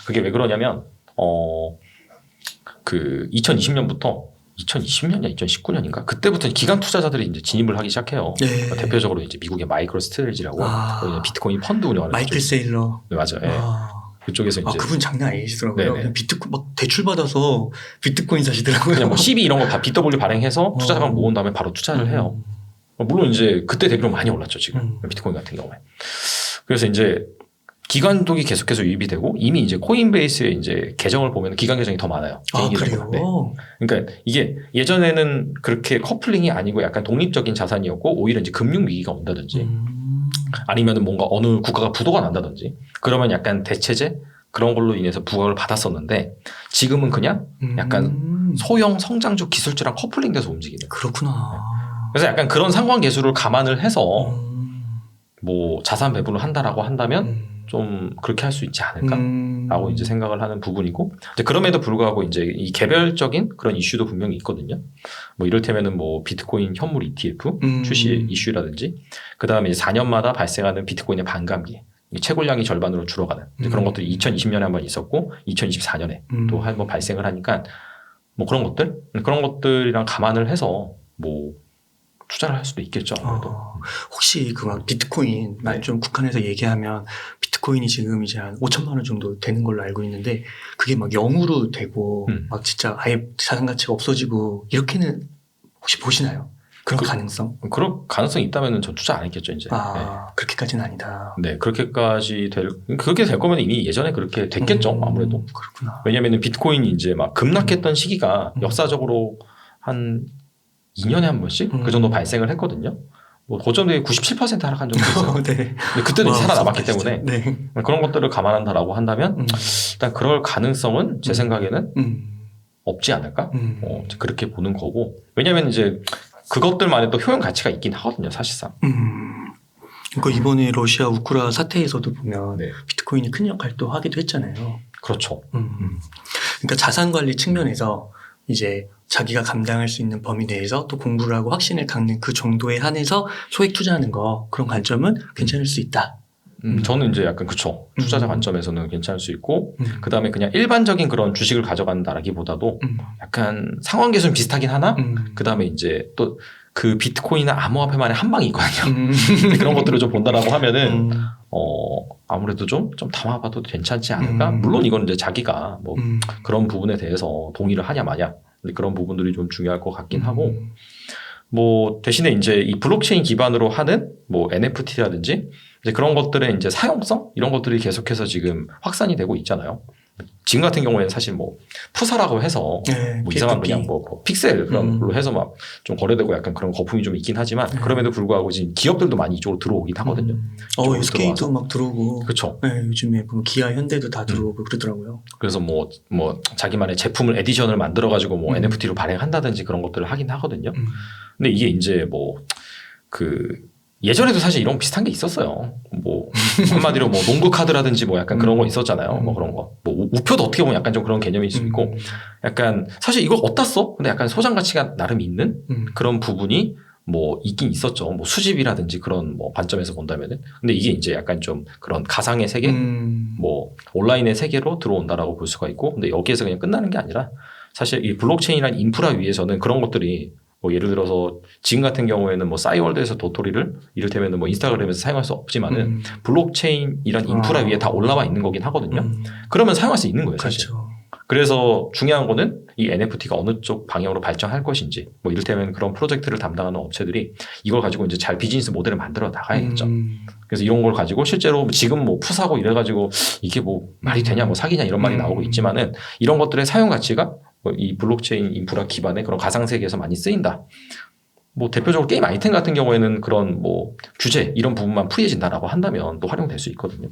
Speaker 1: 그게 왜 그러냐면 그 2020년부터 2020년이냐 2019년인가 그때부터 기관 투자자들이 이제 진입을 하기 시작해요. 그러니까 대표적으로 이제 미국의 마이크로 스트레지라고 비트코인 펀드 운영하는
Speaker 2: 마이클 세일러.
Speaker 1: 네, 맞아요. 그쪽에서 이제
Speaker 2: 그분 장난 아니시더라고요. 그냥 막 대출 받아서 비트코인 사시더라고요.
Speaker 1: 그냥 뭐 CB 이런 거 다 BW 발행해서 투자 자금 모은 다음에 바로 투자를 해요. 물론 이제 그때 대비로 많이 올랐죠 지금 비트코인 같은 경우에. 그래서 이제 기관독이 계속해서 유입이 되고 이미 이제 코인베이스의 이제 계정을 보면 기관 계정이 더 많아요.
Speaker 2: 그래요?
Speaker 1: 네. 그러니까 이게 예전에는 그렇게 커플링이 아니고 약간 독립적인 자산이었고 오히려 이제 금융 위기가 온다든지 아니면은 뭔가 어느 국가가 부도가 난다든지 그러면 약간 대체제 그런 걸로 인해서 부각을 받았었는데 지금은 그냥 약간 소형 성장주 기술주랑 커플링돼서 움직이는.
Speaker 2: 그렇구나.
Speaker 1: 그래서 약간 그런 상관 계수를 감안을 해서 뭐 자산 배분을 한다라고 한다면 좀 그렇게 할 수 있지 않을까라고 이제 생각을 하는 부분이고, 이제 그럼에도 불구하고 이제 이 개별적인 그런 이슈도 분명히 있거든요. 뭐 이를테면은 뭐 비트코인 현물 ETF 출시 이슈라든지, 그 다음에 이제 4년마다 발생하는 비트코인의 반감기, 채굴량이 절반으로 줄어가는 그런 것들이 2020년에 한번 있었고 2024년에 또 한번 발생을 하니까 뭐 그런 것들이랑 감안을 해서 뭐 투자를 할 수도 있겠죠. 아무래도.
Speaker 2: 혹시 그 막 비트코인만 좀 국한해서 얘기하면 비트코인이 지금 이제 한 5천만 원 정도 되는 걸로 알고 있는데 그게 막 0으로 되고 막 진짜 아예 자산 가치가 없어지고 이렇게는 혹시 보시나요? 그런 가능성?
Speaker 1: 그런 가능성이 있다면 전 투자 안 했겠죠, 이제.
Speaker 2: 그렇게까지는 아니다.
Speaker 1: 네, 그렇게 될 거면 이미 예전에 그렇게 됐겠죠, 아무래도.
Speaker 2: 그렇구나.
Speaker 1: 왜냐면은 비트코인이 이제 막 급락했던 시기가 역사적으로 한 2년에 한 번씩 그 정도 발생을 했거든요. 뭐 고점대에 97% 하락한 적도 있어요. 네. 근데 그때도 살아남았기 때문에 그런 것들을 감안한다라고 한다면 일단 그럴 가능성은 제 생각에는 없지 않을까? 그렇게 보는 거고. 왜냐면 이제 그것들만의 또 효용 가치가 있긴 하거든요, 사실상.
Speaker 2: 그러니까 이번에 러시아 우크라 사태에서도 보면 비트코인이 큰 역할도 하기도 했잖아요.
Speaker 1: 그렇죠.
Speaker 2: 그러니까 자산 관리 측면에서 이제 자기가 감당할 수 있는 범위 내에서 또 공부를 하고 확신을 갖는 그 정도에 한해서 소액 투자하는 거, 그런 관점은 괜찮을 수 있다.
Speaker 1: 저는 이제 약간 그쵸. 투자자 관점에서는 괜찮을 수 있고, 그 다음에 그냥 일반적인 그런 주식을 가져간다라기보다도 약간 상황 계수는 비슷하긴 하나, 그 다음에 이제 또 그 비트코인이나 암호화폐만의 한 방이 있거든요. 그런 것들을 좀 본다라고 하면은, 아무래도 좀 담아봐도 괜찮지 않을까? 물론 이건 이제 자기가 뭐 그런 부분에 대해서 동의를 하냐 마냐, 그런 부분들이 좀 중요할 것 같긴 하고 뭐 대신에 이제 이 블록체인 기반으로 하는 뭐 NFT라든지 이제 그런 것들의 이제 사용성 이런 것들이 계속해서 지금 확산이 되고 있잖아요. 지금 같은 경우에는 사실 뭐 푸사라고 해서
Speaker 2: 네,
Speaker 1: 뭐 이상한 그냥 뭐 픽셀 그런 걸로 해서 막 좀 거래되고 약간 그런 거품이 좀 있긴 하지만 그럼에도 불구하고 지금 기업들도 많이 이쪽으로 들어오긴 하거든요.
Speaker 2: SK도 막 들어오고.
Speaker 1: 그렇죠.
Speaker 2: 네, 요즘에 보면 기아, 현대도 다 들어오고 그러더라고요.
Speaker 1: 그래서 뭐 자기만의 제품을 에디션을 만들어 가지고 뭐 NFT로 발행한다든지 그런 것들을 하긴 하거든요. 근데 이게 이제 뭐 예전에도 사실 이런 비슷한 게 있었어요. 뭐 한마디로 뭐 농구 카드라든지 뭐 약간 그런 거 있었잖아요. 뭐 그런 거. 뭐 우표도 어떻게 보면 약간 좀 그런 개념일 수 있고 약간 사실 이걸 어디다 써? 근데 약간 소장 가치가 나름 있는 그런 부분이 뭐 있긴 있었죠. 뭐 수집이라든지 그런 뭐 관점에서 본다면은. 근데 이게 이제 약간 좀 그런 가상의 세계, 뭐 온라인의 세계로 들어온다라고 볼 수가 있고, 근데 여기에서 그냥 끝나는 게 아니라 사실 이 블록체인이라는 인프라 위에서는 그런 것들이 뭐 예를 들어서 지금 같은 경우에는 뭐 싸이월드에서 도토리를 이를테면 뭐 인스타그램에서 사용할 수 없지만은 블록체인이란 인프라 위에 다 올라와 있는 거긴 하거든요. 그러면 사용할 수 있는 거예요, 사실.
Speaker 2: 그렇죠.
Speaker 1: 그래서 중요한 거는 이 NFT가 어느 쪽 방향으로 발전할 것인지, 뭐 이를테면 그런 프로젝트를 담당하는 업체들이 이걸 가지고 이제 잘 비즈니스 모델을 만들어 나가야겠죠. 그래서 이런 걸 가지고 실제로 지금 뭐 푸사고 이래가지고 이게 뭐 말이 되냐, 뭐 사기냐 이런 말이 나오고 있지만은 이런 것들의 사용 가치가 이 블록체인 인프라 기반의 그런 가상 세계에서 많이 쓰인다. 뭐 대표적으로 게임 아이템 같은 경우에는 그런 뭐 규제 이런 부분만 풀이해진다라고 한다면 또 활용될 수 있거든요.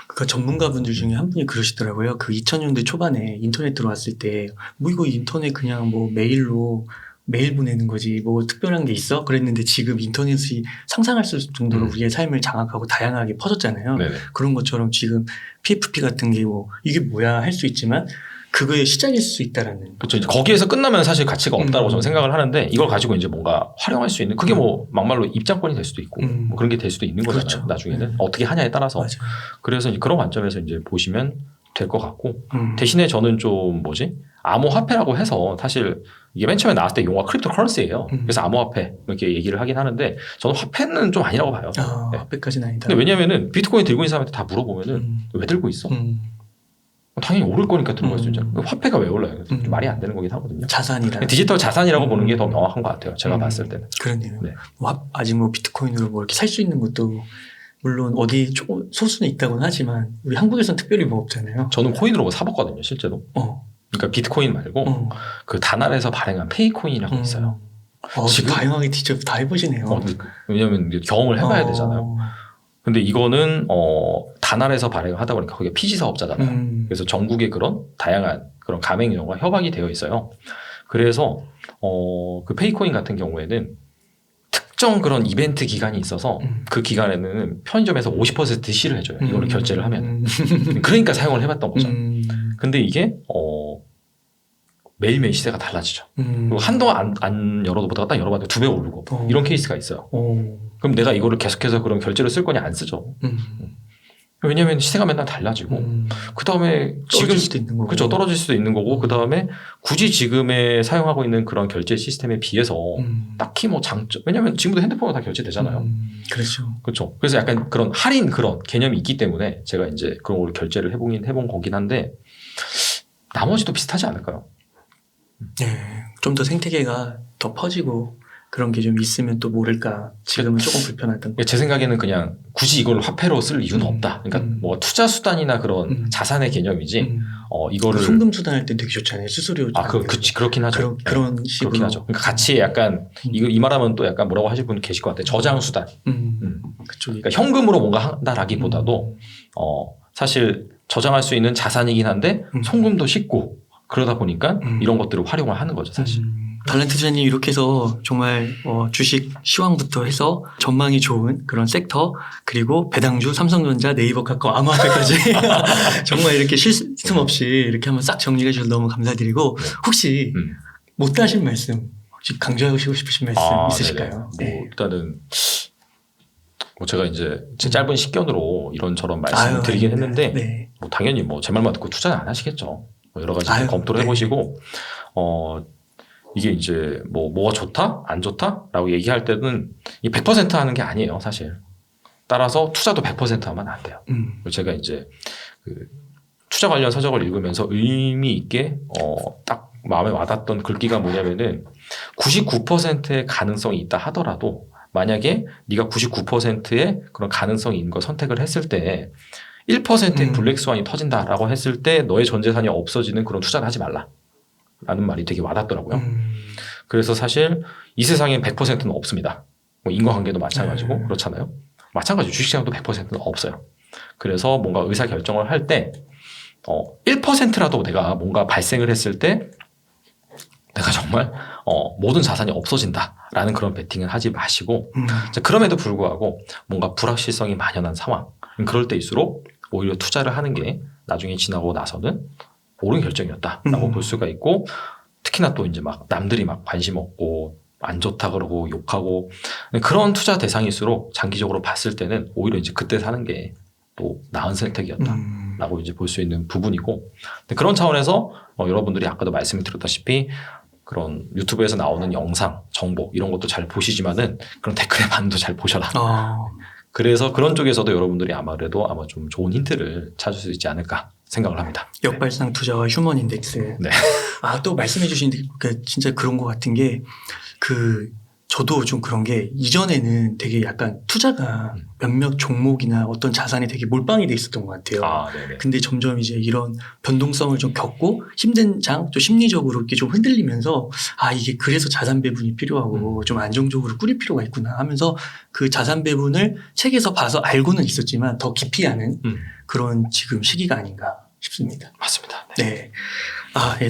Speaker 2: 그러니까 전문가분들 중에 한 분이 그러시더라고요. 그 2000년대 초반에 인터넷 들어왔을 때 뭐 이거 인터넷 그냥 뭐 메일로 메일 보내는 거지 뭐 특별한 게 있어? 그랬는데 지금 인터넷이 상상할 수 없을 정도로 우리의 삶을 장악하고 다양하게 퍼졌잖아요.
Speaker 1: 네네.
Speaker 2: 그런 것처럼 지금 PFP 같은 게 뭐 이게 뭐야 할 수 있지만 그거의 시작일 수 있다라는.
Speaker 1: 그렇죠. 이제 거기에서 끝나면 사실 가치가 없다고 저는 생각을 하는데 이걸 가지고 이제 뭔가 활용할 수 있는 그게 뭐 막말로 입장권이 될 수도 있고 뭐 그런 게 될 수도 있는 거잖아요.
Speaker 2: 그렇죠.
Speaker 1: 나중에는 어떻게 하냐에 따라서.
Speaker 2: 맞아요.
Speaker 1: 그래서 이제 그런 관점에서 이제 보시면 될 것 같고 대신에 저는 좀 암호화폐라고 해서 사실 이게 맨 처음에 나왔을 때 용어가 크립토 커런시예요. 그래서 암호화폐 이렇게 얘기를 하긴 하는데 저는 화폐는 좀 아니라고 봐요. 네.
Speaker 2: 화폐까지는 아니다.
Speaker 1: 근데 왜냐면은 비트코인 들고 있는 사람한테 다 물어보면은 왜 들고 있어? 당연히 오를 거니까 들어갈 수 있잖아요. 화폐가 왜 올라요? 좀 말이 안 되는 거긴 하거든요.
Speaker 2: 자산이라.
Speaker 1: 디지털 자산이라고 보는 게 더 명확한 것 같아요. 제가 봤을 때는.
Speaker 2: 그러네요.
Speaker 1: 네.
Speaker 2: 뭐 아직 뭐 비트코인으로 뭐 이렇게 살 수 있는 것도 물론 어디 조금 소수는 있다고는 하지만 우리 한국에서는 특별히 뭐 없잖아요.
Speaker 1: 저는 코인으로 뭐 사봤거든요, 실제로. 그러니까 비트코인 말고 그 다날에서 발행한 페이코인이라고 있어요.
Speaker 2: 지금 다양하게 직접 다 해보시네요.
Speaker 1: 왜냐면 경험을 해봐야 되잖아요. 근데 이거는 다날에서 발행을 하다 보니까 거기가 피지 사업자잖아요. 그래서 전국에 그런 다양한 그런 가맹점과 협약이 되어 있어요. 그래서 그 페이코인 같은 경우에는 특정 그런 이벤트 기간이 있어서 그 기간에는 편의점에서 50% DC를 해줘요. 이걸로 결제를 하면. 그러니까 사용을 해봤던 거죠. 근데 이게 매일매일 시세가 달라지죠. 그리고 한동안 안 열어도 보다가 딱 열어봤는데 2배 오르고 이런 케이스가 있어요. 그럼 내가 이거를 계속해서 그런 결제를 쓸 거냐 안 쓰죠. 왜냐하면 시세가 맨날 달라지고 그 다음에 지금
Speaker 2: 떨어질 수도 있는 거고.
Speaker 1: 그렇죠. 떨어질 수도 있는 거고 그 다음에 굳이 지금에 사용하고 있는 그런 결제 시스템에 비해서 딱히 뭐 장점 왜냐하면 지금도 핸드폰으로 다 결제되잖아요.
Speaker 2: 그렇죠.
Speaker 1: 그렇죠. 그래서 약간 그런 할인 그런 개념이 있기 때문에 제가 이제 그런 걸 결제를 해본 거긴 한데 나머지도 비슷하지 않을까요?
Speaker 2: 네, 좀 더 생태계가 더 퍼지고 그런 게 좀 있으면 또 모를까. 지금은 조금 불편하던.
Speaker 1: 제 생각에는 그냥 굳이 이걸 화폐로 쓸 이유는 없다. 그러니까 뭐 투자 수단이나 그런 자산의 개념이지. 이거를
Speaker 2: 송금 수단할 때 되게 좋잖아요. 수수료.
Speaker 1: 그렇긴 하죠.
Speaker 2: 그런 식으로.
Speaker 1: 그렇긴 하죠. 그러니까 같이 약간 이 말하면 또 약간 뭐라고 하실 분 계실 것 같아요. 저장 수단.
Speaker 2: 그쪽.
Speaker 1: 그러니까 현금으로 뭔가 한다라기보다도 사실 저장할 수 있는 자산이긴 한데 송금도 쉽고 그러다 보니까 이런 것들을 활용을 하는 거죠, 사실.
Speaker 2: 달란트 기자님 이렇게 해서 정말 주식 시황부터 해서 전망이 좋은 그런 섹터 그리고 배당주, 삼성전자, 네이버 카카오, 암호화폐까지 정말 이렇게 쉴 틈 없이 이렇게 한번 싹 정리해 주셔서 너무 감사드리고 혹시 못 하신 말씀 혹시 강조하고 싶으신 말씀 있으실까요?
Speaker 1: 뭐 일단은 뭐 제가 이제 제 짧은 식견으로 이런저런 말씀을 드리긴 했는데 뭐 당연히 뭐 제 말만 듣고 투자는 안 하시겠죠. 뭐 여러 가지 검토를 해보시고 이게 이제 뭐가 좋다 안 좋다라고 얘기할 때는 이 100% 하는 게 아니에요, 사실. 따라서 투자도 100% 하면 안 돼요. 제가 이제 그 투자 관련 서적을 읽으면서 의미 있게 딱 마음에 와닿던 글귀가 뭐냐면은 99%의 가능성이 있다 하더라도 만약에 네가 99%의 그런 가능성이 있는 걸 선택을 했을 때 1%의 블랙스완이 터진다라고 했을 때 너의 전 재산이 없어지는 그런 투자를 하지 말라. 라는 말이 되게 와닿더라고요. 그래서 사실 이 세상엔 100%는 없습니다. 뭐 인과관계도 마찬가지고 그렇잖아요. 마찬가지로 주식시장도 100%는 없어요. 그래서 뭔가 의사결정을 할 때 1%라도 내가 뭔가 발생을 했을 때 내가 정말 모든 자산이 없어진다라는 그런 베팅을 하지 마시고 그럼에도 불구하고 뭔가 불확실성이 만연한 상황 그럴 때일수록 오히려 투자를 하는 게 나중에 지나고 나서는 옳은 결정이었다라고 볼 수가 있고 특히나 또 이제 막 남들이 막 관심 없고 안 좋다 그러고 욕하고 그런 투자 대상일수록 장기적으로 봤을 때는 오히려 이제 그때 사는 게 또 나은 선택이었다라고 이제 볼 수 있는 부분이고 그런 차원에서 여러분들이 아까도 말씀을 드렸다시피 그런 유튜브에서 나오는 영상, 정보 이런 것도 잘 보시지만은 그런 댓글의 반응도 잘 보셔라. 그래서 그런 쪽에서도 여러분들이 아마 좀 좋은 힌트를 찾을 수 있지 않을까 생각을 합니다.
Speaker 2: 역발상 투자와 휴먼 인덱스.
Speaker 1: 네.
Speaker 2: 또 말씀해 주신 진짜 그런 것 같은 게 저도 좀 그런 게 이전에는 되게 약간 투자가 몇몇 종목이나 어떤 자산에 되게 몰빵이 돼 있었던 것 같아요.
Speaker 1: 네네.
Speaker 2: 근데 점점 이제 이런 변동성을 좀 겪고 힘든 좀 심리적으로 이렇게 좀 흔들리면서 이게 그래서 자산 배분이 필요하고 좀 안정적으로 꾸릴 필요가 있구나 하면서 그 자산 배분을 책에서 봐서 알고는 있었지만 더 깊이 아는 그런 지금 시기가 아닌가 싶습니다.
Speaker 1: 맞습니다.
Speaker 2: 네.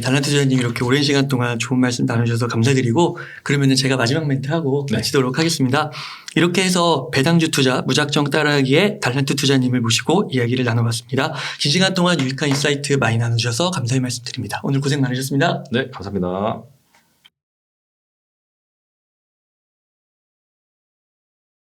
Speaker 2: 달란트 투자님 이렇게 오랜 시간 동안 좋은 말씀 나누셔서 감사드리고 그러면은 제가 마지막 멘트 하고 마치도록 하겠습니다. 이렇게 해서 배당주 투자 무작정 따라하기에 달란트 투자님을 모시고 이야기를 나눠봤습니다. 긴 시간 동안 유익한 인사이트 많이 나누셔서 감사의 말씀드립니다. 오늘 고생 많으셨습니다.
Speaker 1: 네, 감사합니다.